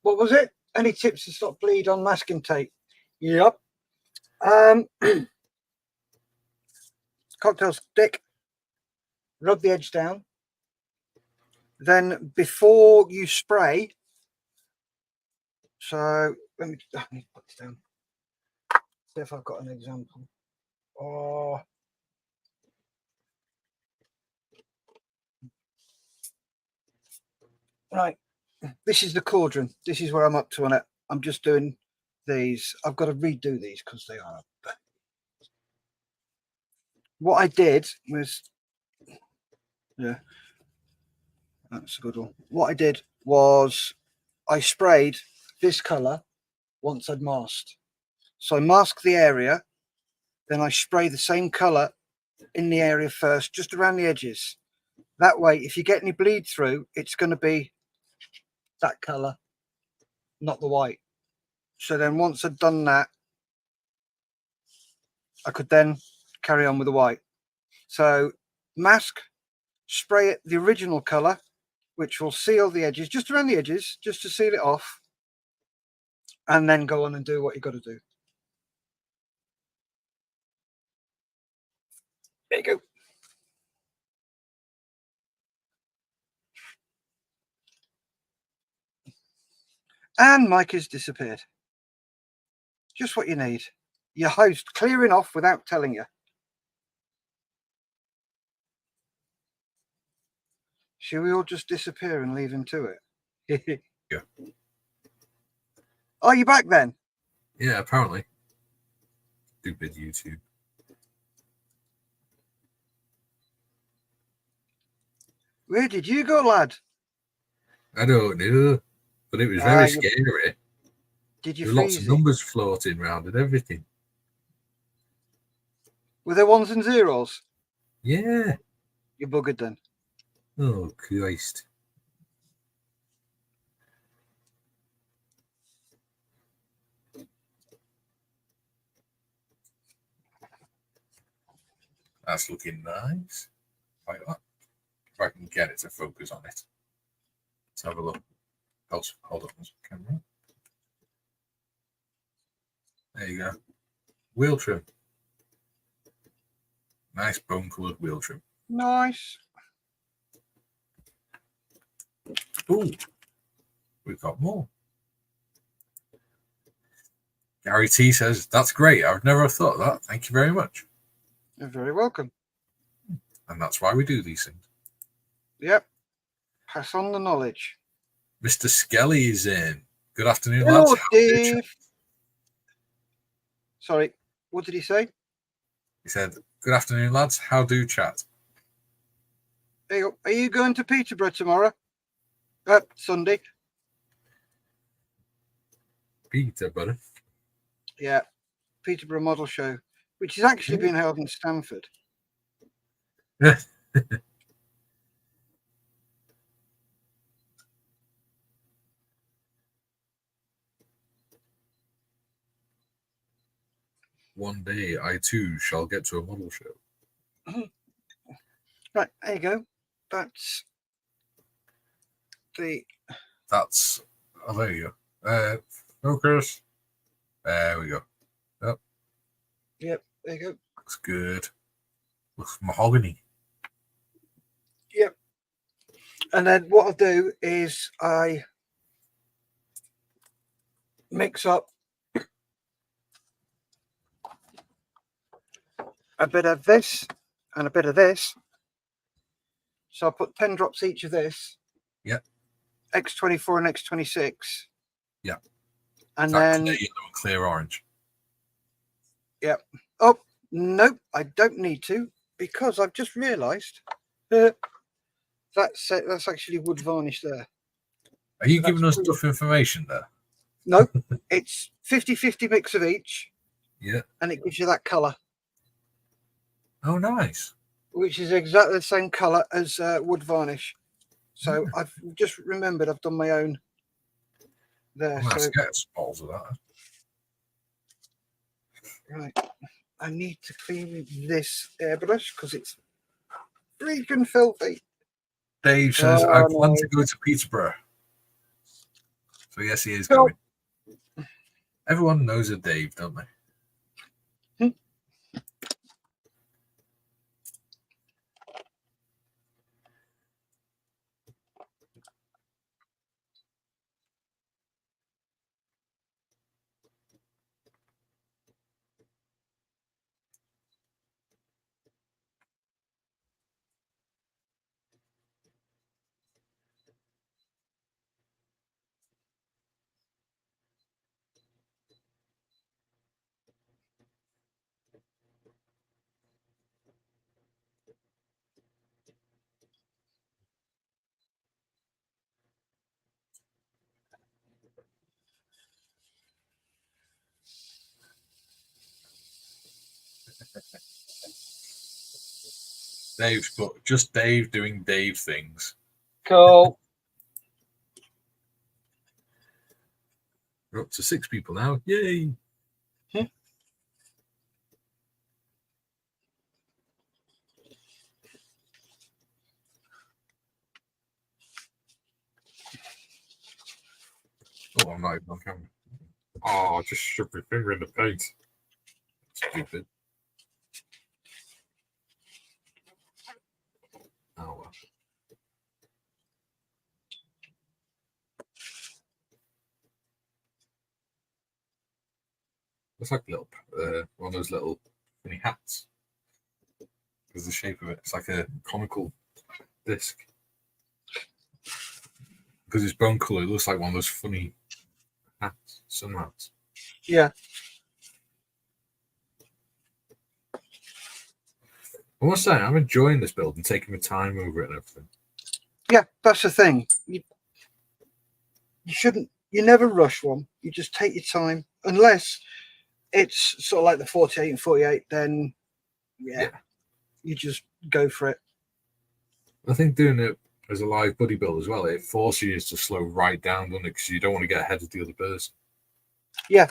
Speaker 2: What was it? Any tips to stop bleed on masking tape? Yep. Cocktail stick. Rub the edge down. Then before you spray, so let me put this down. See if I've got an example. Oh. Right. This is the cauldron. This is where I'm up to on it. I'm just doing these. I've got to redo these because they are. What I did was, yeah, that's a good one. What I did was I sprayed this colour once I'd masked. So I mask the area, then I spray the same colour in the area first, just around the edges. That way, if you get any bleed through, it's going to be that colour, not the white. So then once I'd done that, I could then carry on with the white. So mask, spray it the original colour, which will seal the edges, just around the edges, just to seal it off, and then go on and do what you got to do. There you go. And Mike has disappeared. Just what you need. Your host clearing off without telling you. Shall we all just disappear and leave him to it?
Speaker 1: Yeah.
Speaker 2: Oh, you back then?
Speaker 1: Yeah, apparently. Stupid YouTube.
Speaker 2: Where did you go, lad?
Speaker 1: I don't know, but it was very scary.
Speaker 2: Did you
Speaker 1: there were lots
Speaker 2: freeze
Speaker 1: of numbers floating around and everything.
Speaker 2: Were there ones and zeros?
Speaker 1: Yeah.
Speaker 2: You buggered then.
Speaker 1: Oh, Christ. That's looking nice. Like that. If I can get it to focus on it. Let's have a look. Hold on, camera. There you go. Wheel trim. Nice bone-coloured wheel trim.
Speaker 2: Nice.
Speaker 1: Ooh, we've got more. Gary T says, that's great. I've never thought of that. Thank you very much.
Speaker 2: You're very welcome.
Speaker 1: And that's why we do these things.
Speaker 2: Yep. Pass on the knowledge.
Speaker 1: Mr. Skelly is in. Good afternoon,
Speaker 2: Hello,
Speaker 1: lads. How do you chat?
Speaker 2: Dave. Sorry, what did he say?
Speaker 1: He said, good afternoon, lads. How do chat?
Speaker 2: There you go. Are you going to Peterborough tomorrow? Sunday.
Speaker 1: Peterborough.
Speaker 2: Yeah. Peterborough Model Show, which is actually being held in Stamford.
Speaker 1: One day I too shall get to a model show.
Speaker 2: Right, there you go. That's the.
Speaker 1: That's. Oh, there you go. Focus. There we go.
Speaker 2: Yep, there you go.
Speaker 1: Looks good. Looks mahogany.
Speaker 2: Yep. And then what I'll do is I mix up a bit of this and a bit of this. So I'll put 10 drops each of this.
Speaker 1: Yep.
Speaker 2: X24 and X26.
Speaker 1: Yeah.
Speaker 2: And
Speaker 1: that
Speaker 2: then
Speaker 1: clear yellow and clear orange.
Speaker 2: Yep. Oh, no, I don't need to, because I've just realised that's actually wood varnish there.
Speaker 1: Are you giving us tough information there?
Speaker 2: No, it's 50-50 mix of each.
Speaker 1: Yeah.
Speaker 2: And it gives you that colour.
Speaker 1: Oh, nice.
Speaker 2: Which is exactly the same colour as wood varnish. So I've just remembered I've done my own there.
Speaker 1: Let's
Speaker 2: So
Speaker 1: get bottles of that.
Speaker 2: right, I need to clean this airbrush because it's freaking filthy.
Speaker 1: Dave says, I plan to go to Peterborough. So yes, he is going. Everyone knows a Dave, don't they? Dave's but just Dave doing Dave things.
Speaker 2: Cool.
Speaker 1: We're up to 6 people now. Yay! Oh, I'm not even on camera. Oh, I just shoved my finger in the paint. Stupid. Oh, well. It's like a little, one of those little funny hats. Because the shape of it, it's like a conical disc. Because it's bone colour, it looks like one of those funny hats, sun hats.
Speaker 2: Yeah.
Speaker 1: I must say, I'm enjoying this build and taking my time over it and everything.
Speaker 2: Yeah, that's the thing. You shouldn't, you never rush one. You just take your time. Unless it's sort of like the 48 and 48, then yeah. You just go for it.
Speaker 1: I think doing it as a live buddy build as well, it forces you to slow right down, doesn't it? Because you don't want to get ahead of the other person.
Speaker 2: Yeah.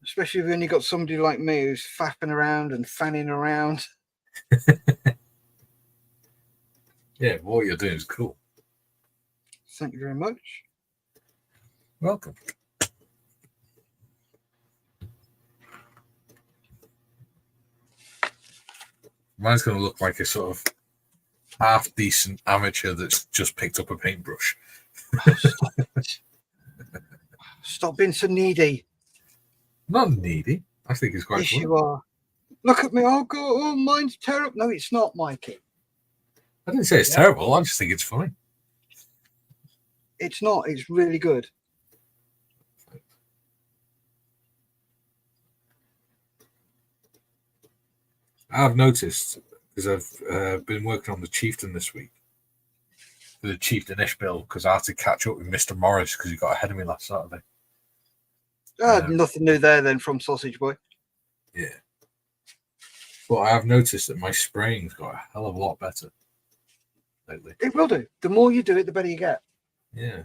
Speaker 2: Especially when you've got somebody like me who's faffing around and fanning around.
Speaker 1: Yeah, what you're doing is cool.
Speaker 2: Thank you very much.
Speaker 1: Welcome. Mine's going to look like a sort of half-decent amateur that's just picked up a paintbrush.
Speaker 2: Stop being so needy.
Speaker 1: Not needy. I think it's quite
Speaker 2: Yes,
Speaker 1: funny.
Speaker 2: you are. Look at me. Oh, God. Oh, mine's terrible. No, it's not, Mikey.
Speaker 1: I didn't say it's terrible. I just think it's funny.
Speaker 2: It's not. It's really good.
Speaker 1: I've noticed, because I've been working on the Chieftain this week, the Chieftain-ish build, because I had to catch up with Mr. Morris because he got ahead of me last Saturday.
Speaker 2: Nothing new there then from Sausage Boy.
Speaker 1: Yeah. But I have noticed that my spraying's got a hell of a lot better lately.
Speaker 2: It will do. The more you do it, the better you get.
Speaker 1: Yeah.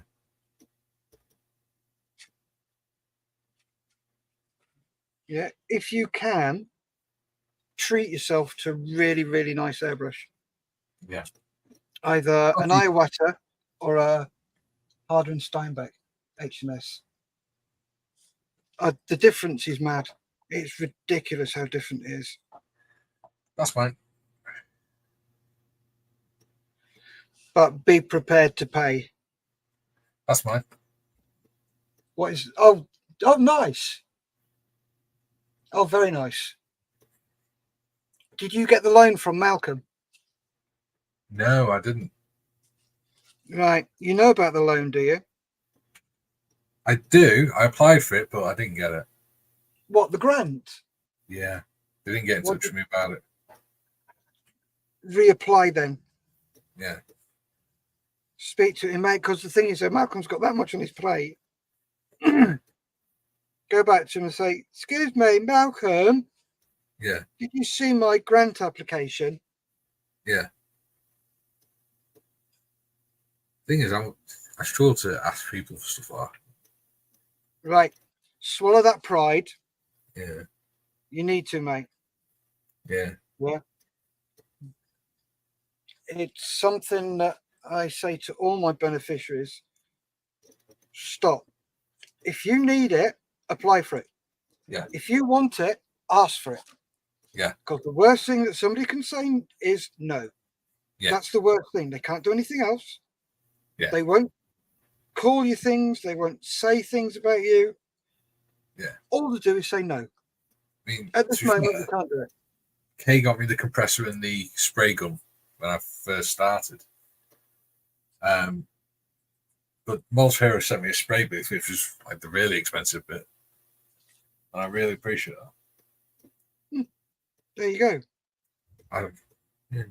Speaker 2: Yeah. If you can, treat yourself to really, really nice airbrush.
Speaker 1: Yeah.
Speaker 2: Either an Iwata or a Harder & Steinbeck H&S. The difference is mad. It's ridiculous how different it is.
Speaker 1: That's fine.
Speaker 2: But be prepared to pay.
Speaker 1: That's fine.
Speaker 2: What is... Oh, nice. Oh, very nice. Did you get the loan from Malcolm?
Speaker 1: No, I didn't.
Speaker 2: Right. You know about the loan, do you?
Speaker 1: I do. I applied for it, but I didn't get it.
Speaker 2: What, the grant?
Speaker 1: Yeah. They didn't get in touch with me about it.
Speaker 2: Reapply then.
Speaker 1: Yeah.
Speaker 2: Speak to him, mate, because the thing is, Malcolm's got that much on his plate. Go back to him and say, excuse me, Malcolm.
Speaker 1: Yeah.
Speaker 2: Did you see my grant application?
Speaker 1: Yeah. Thing is, I struggle to ask people for stuff like that.
Speaker 2: Right. Swallow that pride.
Speaker 1: Yeah.
Speaker 2: You need to, mate.
Speaker 1: Yeah.
Speaker 2: Yeah. It's something that I say to all my beneficiaries. Stop. If you need it, apply for it.
Speaker 1: Yeah.
Speaker 2: If you want it, ask for it.
Speaker 1: Yeah.
Speaker 2: Because the worst thing that somebody can say is no.
Speaker 1: Yeah.
Speaker 2: That's the worst thing. They can't do anything else.
Speaker 1: Yeah.
Speaker 2: They won't call you things. They won't say things about you.
Speaker 1: Yeah.
Speaker 2: All they do is say no.
Speaker 1: I mean,
Speaker 2: At this moment, you can't do it.
Speaker 1: Kay got me the compressor and the spray gun when I first started. But Malta Hero sent me a spray booth, which was like the really expensive bit. And I really appreciate that.
Speaker 2: There you go.
Speaker 1: Yeah.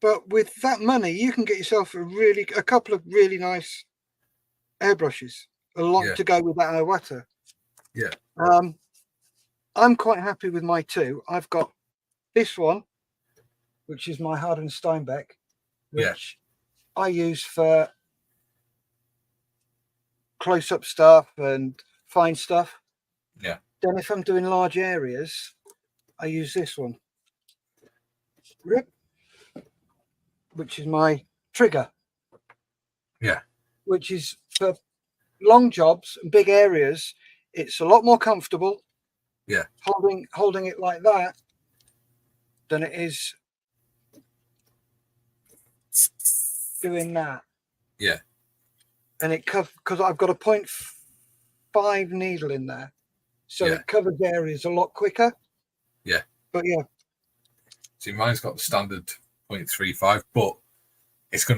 Speaker 2: But with that money, you can get yourself a couple of really nice airbrushes, along to go with that Iwata.
Speaker 1: Yeah.
Speaker 2: I'm quite happy with my two. I've got this one, which is my Harder & Steinbeck, which I use for close-up stuff and fine stuff.
Speaker 1: Yeah.
Speaker 2: Then if I'm doing large areas, I use this one, which is my trigger.
Speaker 1: Yeah.
Speaker 2: Which is for long jobs and big areas. It's a lot more comfortable.
Speaker 1: Yeah.
Speaker 2: Holding it like that than it is doing that.
Speaker 1: Yeah.
Speaker 2: And it covers, because I've got a 0.5 needle in there, so it covers areas a lot quicker.
Speaker 1: Yeah.
Speaker 2: But yeah.
Speaker 1: See, mine's got the standard 0.35, but it's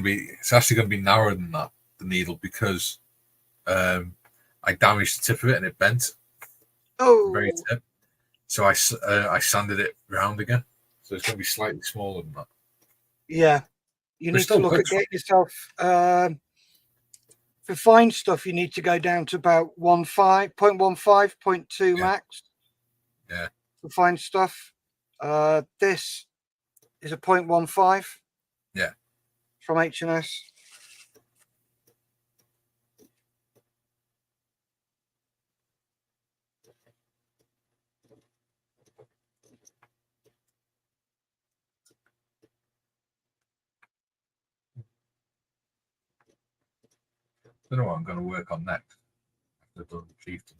Speaker 1: actually going to be narrower than that, the needle, because I damaged the tip of it and it bent.
Speaker 2: Oh.
Speaker 1: Very tip. So I sanded it round again. So it's going to be slightly smaller than that.
Speaker 2: Yeah. You need to look at getting yourself, for fine stuff, you need to go down to about 0.15, 0.2 max.
Speaker 1: Yeah.
Speaker 2: For fine stuff. This is a 0.15.
Speaker 1: Yeah.
Speaker 2: From H&S.
Speaker 1: I don't know what I'm going to work on next. I've done Chieftain.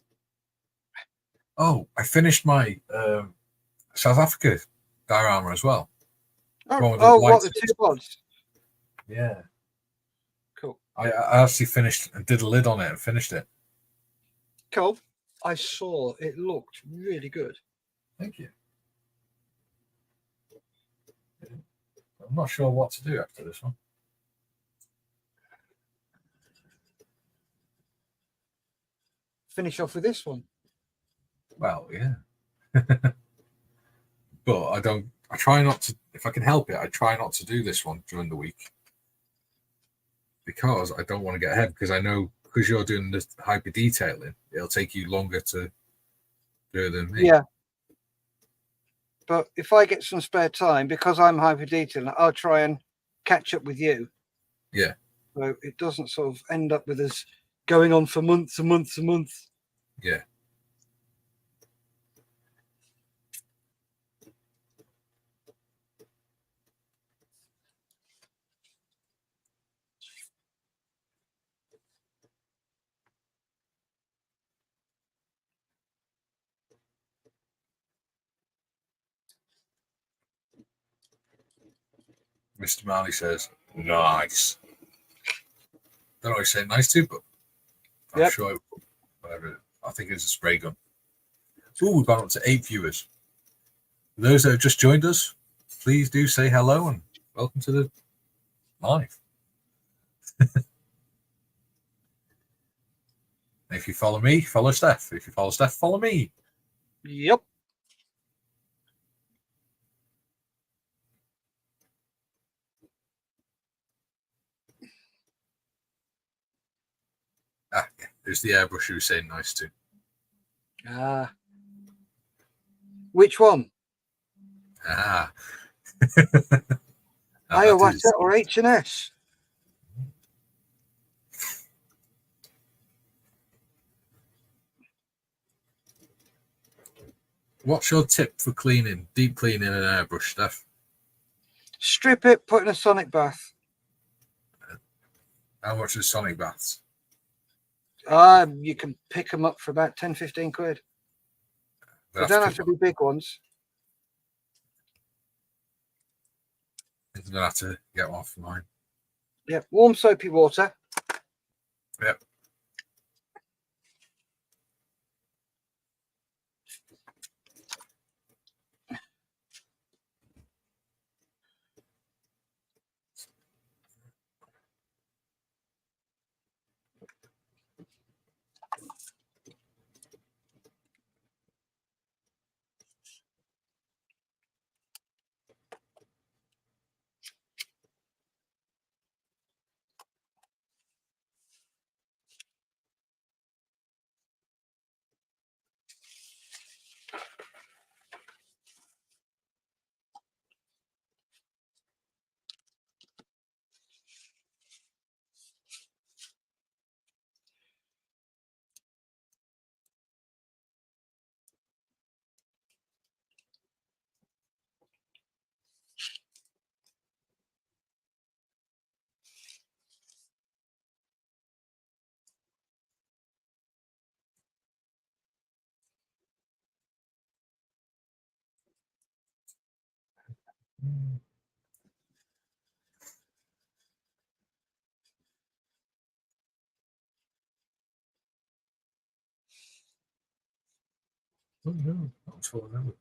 Speaker 1: Oh, I finished my South Africa diorama as well.
Speaker 2: What, the 2 pods?
Speaker 1: Yeah.
Speaker 2: Cool.
Speaker 1: I actually finished and did a lid on it and finished it.
Speaker 2: Cool. I saw it looked really good.
Speaker 1: Thank you. I'm not sure what to do after this one.
Speaker 2: Finish off with this one.
Speaker 1: Well, yeah. But I try not to, if I can help it, I try not to do this one during the week. Because I don't want to get ahead, because I know, because you're doing this hyper detailing, it'll take you longer to do it than me.
Speaker 2: Yeah. But if I get some spare time, because I'm hyper detailing, I'll try and catch up with you.
Speaker 1: Yeah.
Speaker 2: So it doesn't sort of end up with us going on for months and months and months.
Speaker 1: Yeah. Mr. Marley says, nice. Don't always say nice to, but I'm sure whatever. I think it's a spray gun. Ooh, we've gone up to 8 viewers. For those that have just joined us, please do say hello and welcome to the live. If you follow me, follow Steff. If you follow Steff, follow me.
Speaker 2: Yep.
Speaker 1: Ah, yeah. There's the airbrush you were saying nice to.
Speaker 2: Which one?
Speaker 1: Ah.
Speaker 2: Iowata or H&S?
Speaker 1: What's your tip for cleaning, deep cleaning an airbrush, Steff?
Speaker 2: Strip it, put in a sonic bath.
Speaker 1: How much is sonic baths?
Speaker 2: You can pick them up for about 10-15 quid. They don't have to be big ones.
Speaker 1: I'm going to have to get one for mine.
Speaker 2: Yep, warm soapy water.
Speaker 1: Yep. Oh no, not for no.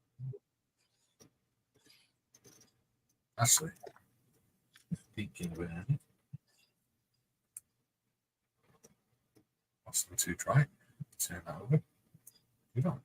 Speaker 1: Actually, thinking about it. What's them to try? Turn that over. You know.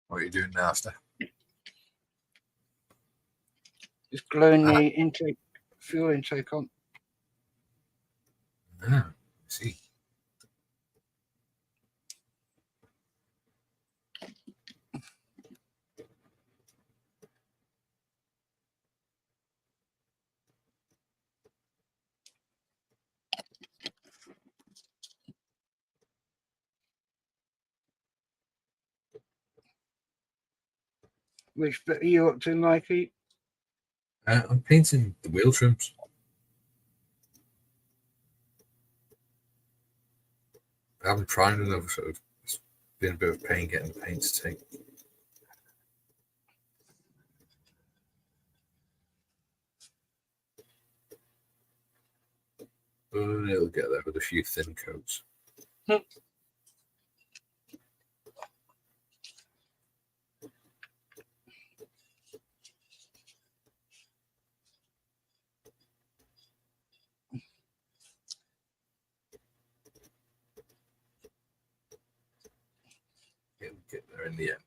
Speaker 1: What are you doing now, Steph?
Speaker 2: Just gluing the intake, fuel intake on.
Speaker 1: Ah, see.
Speaker 2: Which bit are you up to, Mikey?
Speaker 1: I'm painting the wheel trims. I haven't primed enough, so it's been a bit of a pain getting the paint to take. But it'll get there with a few thin coats. It'll get there in the end.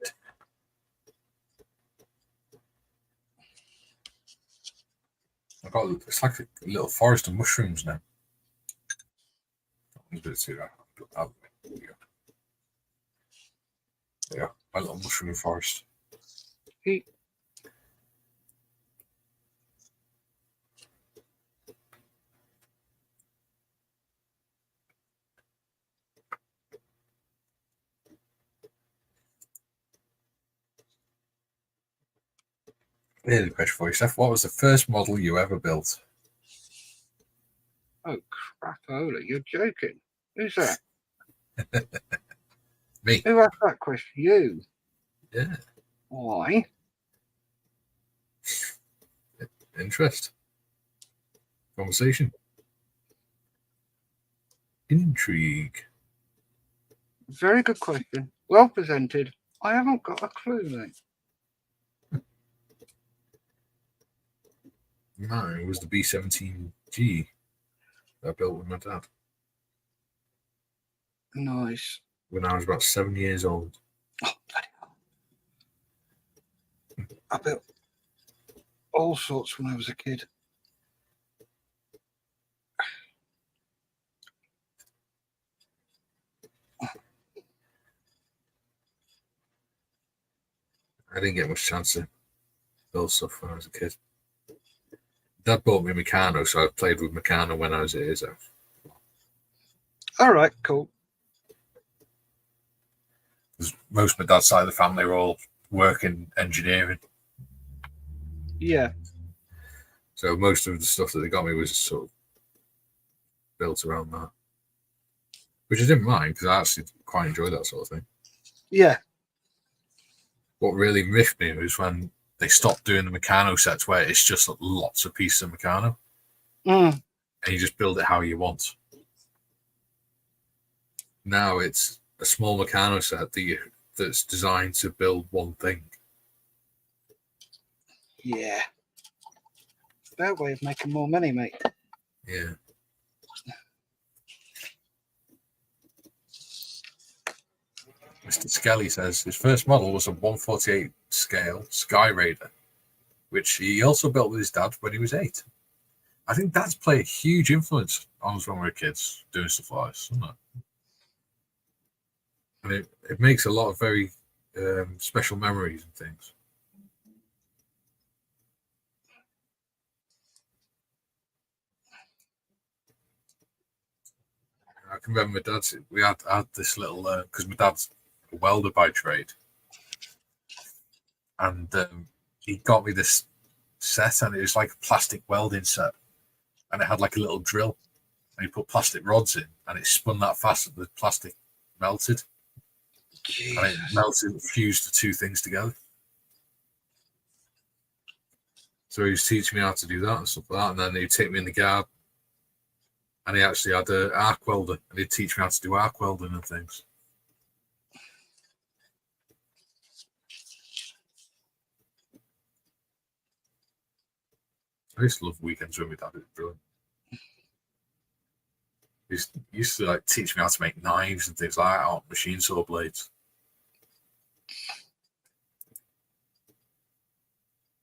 Speaker 1: It's like a little forest of mushrooms now. A bit too there we go. Yeah, my little mushroom forest.
Speaker 2: He
Speaker 1: Here's a question for you, Steff. What was the first model you ever built?
Speaker 2: Oh, crapola, you're joking. Who's that?
Speaker 1: Me.
Speaker 2: Who asked that question? You.
Speaker 1: Yeah.
Speaker 2: Why?
Speaker 1: Interest. Conversation. Intrigue.
Speaker 2: Very good question. Well presented. I haven't got a clue, mate.
Speaker 1: Mine was the B17G that I built with my dad
Speaker 2: Nice.
Speaker 1: when I was about 7 years old.
Speaker 2: Oh, bloody hell. I built all sorts when I was a kid.
Speaker 1: I didn't get much chance to build stuff when I was a kid. Dad bought me Meccano, so I played with Meccano when I was at his house.
Speaker 2: All right, cool.
Speaker 1: Most of my dad's side of the family were all working engineering.
Speaker 2: Yeah.
Speaker 1: So most of the stuff that they got me was sort of built around that. Which I didn't mind because I actually quite enjoyed that sort of thing.
Speaker 2: Yeah.
Speaker 1: What really miffed me was when they stopped doing the Meccano sets where it's just lots of pieces of Meccano. And you just build it how you want. Now it's a small Meccano set that's designed to build one thing.
Speaker 2: Yeah. Their way of making more money, mate.
Speaker 1: Yeah. Mr. Skelly says his first model was a 1/48 scale Sky Raider, which he also built with his dad when he was 8. I think dads play a huge influence on us when we're kids doing stuff like this, doesn't it? And it makes a lot of very special memories and things. I can remember my dad's. We had this little because my dad's a welder by trade, and he got me this set, and it was like a plastic welding set, and it had like a little drill, and you put plastic rods in, and it spun that fast that the plastic melted.
Speaker 2: Jesus.
Speaker 1: And it melted and fused the two things together. So he was teaching me how to do that and stuff like that, and then he'd take me in the garden, and he actually had an arc welder, and he'd teach me how to do arc welding and things. I used to love weekends with my dad. It was brilliant. He used to like teach me how to make knives and things like that out of machine saw blades.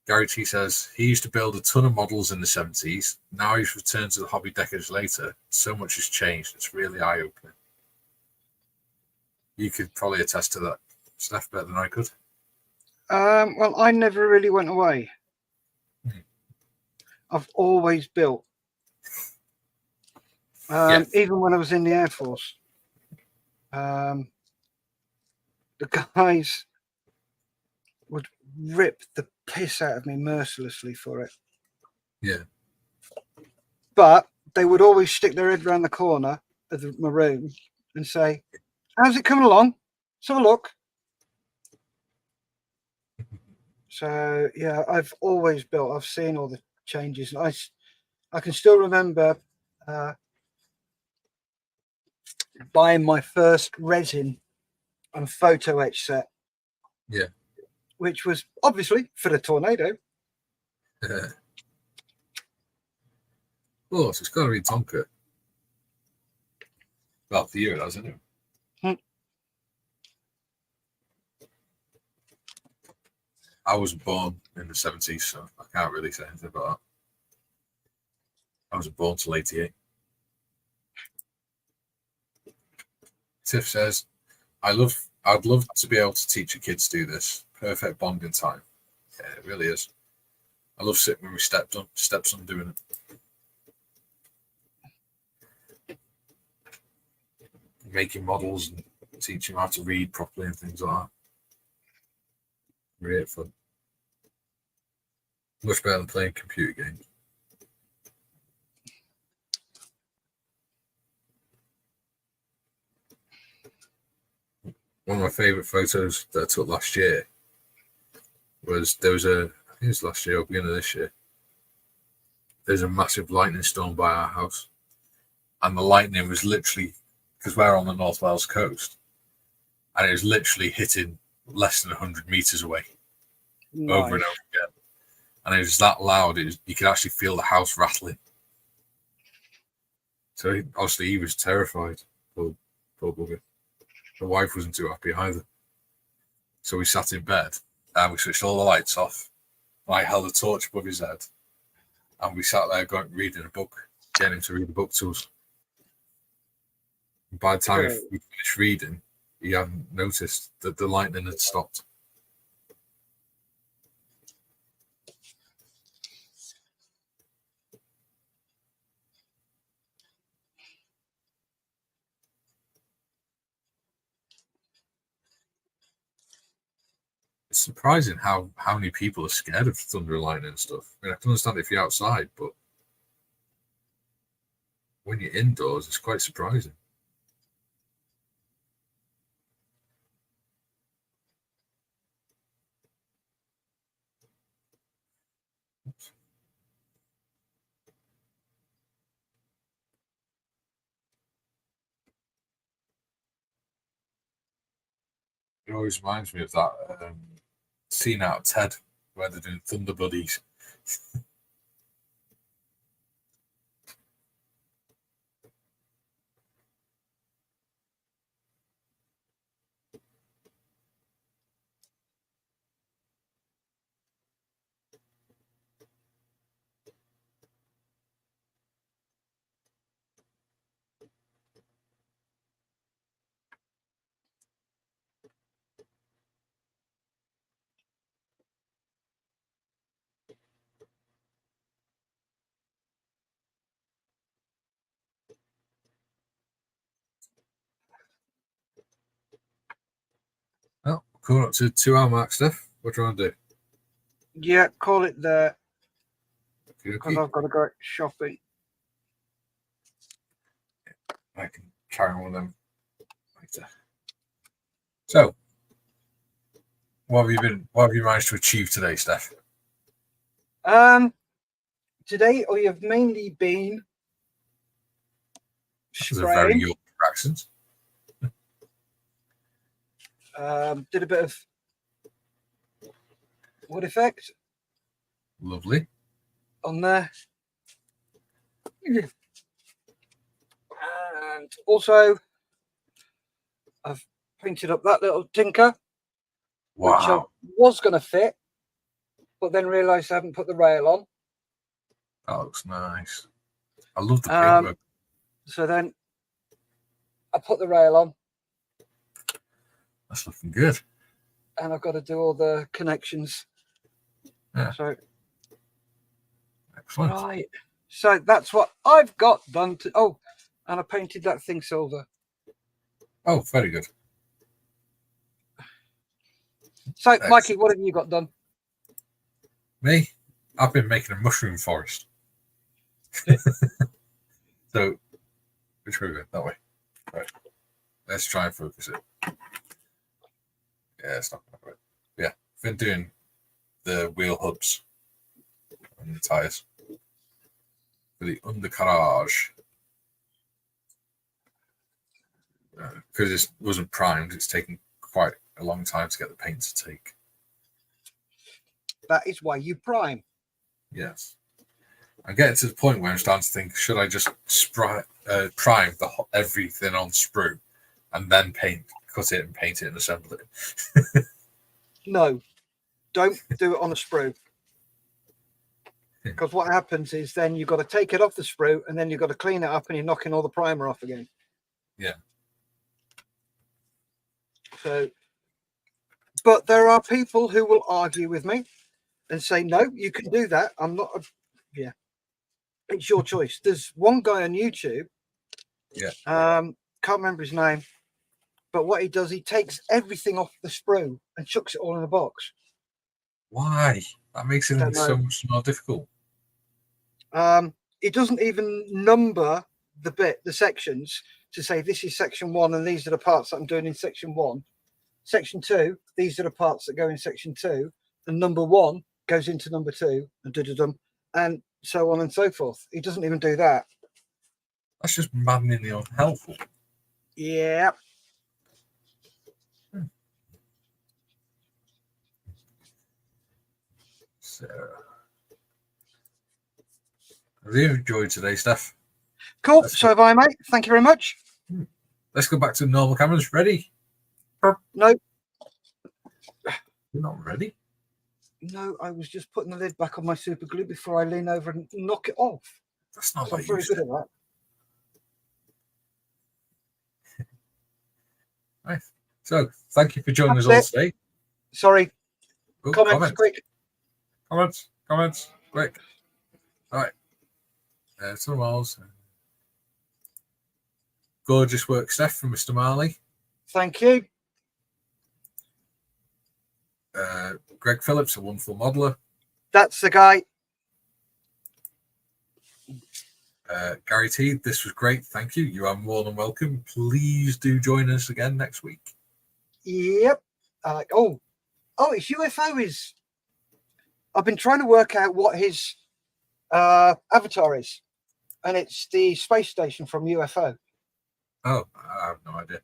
Speaker 1: Gary T says he used to build a ton of models in the 70s. Now he's returned to the hobby decades later. So much has changed. It's really eye-opening. You could probably attest to that, Steff, better than I could.
Speaker 2: Well, I never really went away. I've always built. Even when I was in the Air Force. The guys would rip the piss out of me mercilessly for it.
Speaker 1: Yeah.
Speaker 2: But they would always stick their head around the corner of my room and say, "How's it coming along? Let's have a look." So yeah, I've always built. I've seen all the changes. I can still remember buying my first resin and photo etch set.
Speaker 1: Yeah.
Speaker 2: Which was obviously for the tornado.
Speaker 1: Oh, so it's got to be Tonka. Well, for you, it has, isn't it? I was born in the 70s, so I can't really say anything about that. I was born till 88. Tiff says, I'd love to be able to teach your kids to do this. Perfect bonding time. Yeah, it really is. I love sitting with my stepson doing it. Making models and teaching them how to read properly and things like that. Great fun. Much better than playing computer games. One of my favourite photos that I took last year was I think it was last year or beginning of this year. There's a massive lightning storm by our house. And the lightning was literally, because we're on the North Wales coast, and it was literally hitting less than 100 metres away. Nice. Over and over again. And it was that loud, you could actually feel the house rattling. So obviously he was terrified, poor bugger. The wife wasn't too happy either. So we sat in bed and we switched all the lights off. I held a torch above his head and we sat there reading a book, getting him to read the book to us. And by the time we finished reading, he hadn't noticed that the lightning had stopped. It's surprising how many people are scared of thunder and lightning and stuff. I mean, I can understand if you're outside, but when you're indoors, it's quite surprising. It always reminds me of that scene out of Ted where they're doing Thunder Buddies. Well, coming up to 2 hour mark, Steph. What do you want to do?
Speaker 2: Yeah, call it there. Because I've got to go shopping.
Speaker 1: I can carry on with them later. So, what have you managed to achieve today, Steph?
Speaker 2: Today we have mainly been spraying.
Speaker 1: A very York accent.
Speaker 2: Did a bit of wood effect.
Speaker 1: Lovely.
Speaker 2: On there. And also I've painted up that little tinker.
Speaker 1: Wow.
Speaker 2: Which I was going to fit, but then realised I haven't put the rail on.
Speaker 1: That looks nice. I love the paintwork.
Speaker 2: So then I put the rail on.
Speaker 1: That's looking good.
Speaker 2: And I've got to do all the connections.
Speaker 1: Yeah.
Speaker 2: So
Speaker 1: excellent.
Speaker 2: Right. So that's what I've got done. And I painted that thing silver.
Speaker 1: Oh, very good.
Speaker 2: So, Mikey, what have you got done?
Speaker 1: Me? I've been making a mushroom forest. So, which way we go? That way. Right. Let's try and focus it. Yeah, it's not going to work. Yeah, I've been doing the wheel hubs and the tyres for the undercarriage. Because it wasn't primed, it's taken quite a long time to get the paint to take.
Speaker 2: That is why you prime.
Speaker 1: Yes. I'm getting to the point where I'm starting to think, should I just prime everything on sprue and then cut it and paint it and assemble it?
Speaker 2: No, don't do it on a sprue. Because what happens is then you've got to take it off the sprue and then you've got to clean it up and you're knocking all the primer off again.
Speaker 1: Yeah.
Speaker 2: So, but there are people who will argue with me and say, no, you can do that. I'm not. Yeah. It's your choice. There's one guy on YouTube.
Speaker 1: Yeah.
Speaker 2: Can't remember his name. But what he does, he takes everything off the sprue and chucks it all in a box.
Speaker 1: Why? That makes it so much more difficult.
Speaker 2: He doesn't even number the sections to say this is section 1 and these are the parts that I'm doing in section 1. Section 2, these are the parts that go in section 2, and number 1 goes into number 2, and so on and so forth. He doesn't even do that.
Speaker 1: That's just maddeningly unhelpful.
Speaker 2: Yeah.
Speaker 1: So, have you enjoyed today, Steff?
Speaker 2: Cool. So have I, mate. Thank you very much.
Speaker 1: Let's go back to normal cameras. Ready?
Speaker 2: No.
Speaker 1: You're not ready?
Speaker 2: No, I was just putting the lid back on my super glue before I lean over and knock it off.
Speaker 1: That's not
Speaker 2: so I'm very good at that.
Speaker 1: Nice. So, thank you for joining us all today.
Speaker 2: Sorry. Comments, quick.
Speaker 1: Comments, quick. All right. Some miles. Gorgeous work, Steff, from Mr. Marley.
Speaker 2: Thank you.
Speaker 1: Greg Phillips, a wonderful modeler.
Speaker 2: That's the guy.
Speaker 1: Gary T, this was great. Thank you. You are more than welcome. Please do join us again next week.
Speaker 2: Yep. It's UFO. I've been trying to work out what his avatar is, and it's the space station from UFO.
Speaker 1: Oh, I have no idea.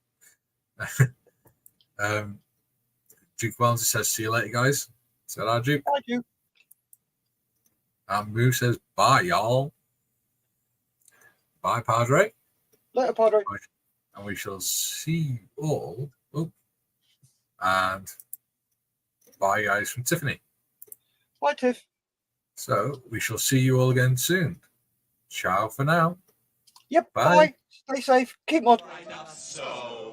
Speaker 1: Duke Wells says, see you later, guys. Said our Duke.
Speaker 2: Bye, Duke.
Speaker 1: And Moo says, bye, y'all. Bye, Padre.
Speaker 2: Later, Padre.
Speaker 1: And we shall see you all. Oh, and bye, guys, from Tiffany.
Speaker 2: Bye, Tiff.
Speaker 1: So we shall see you all again soon. Ciao for now.
Speaker 2: Yep.
Speaker 1: Bye.
Speaker 2: Stay safe. Keep mod.
Speaker 3: So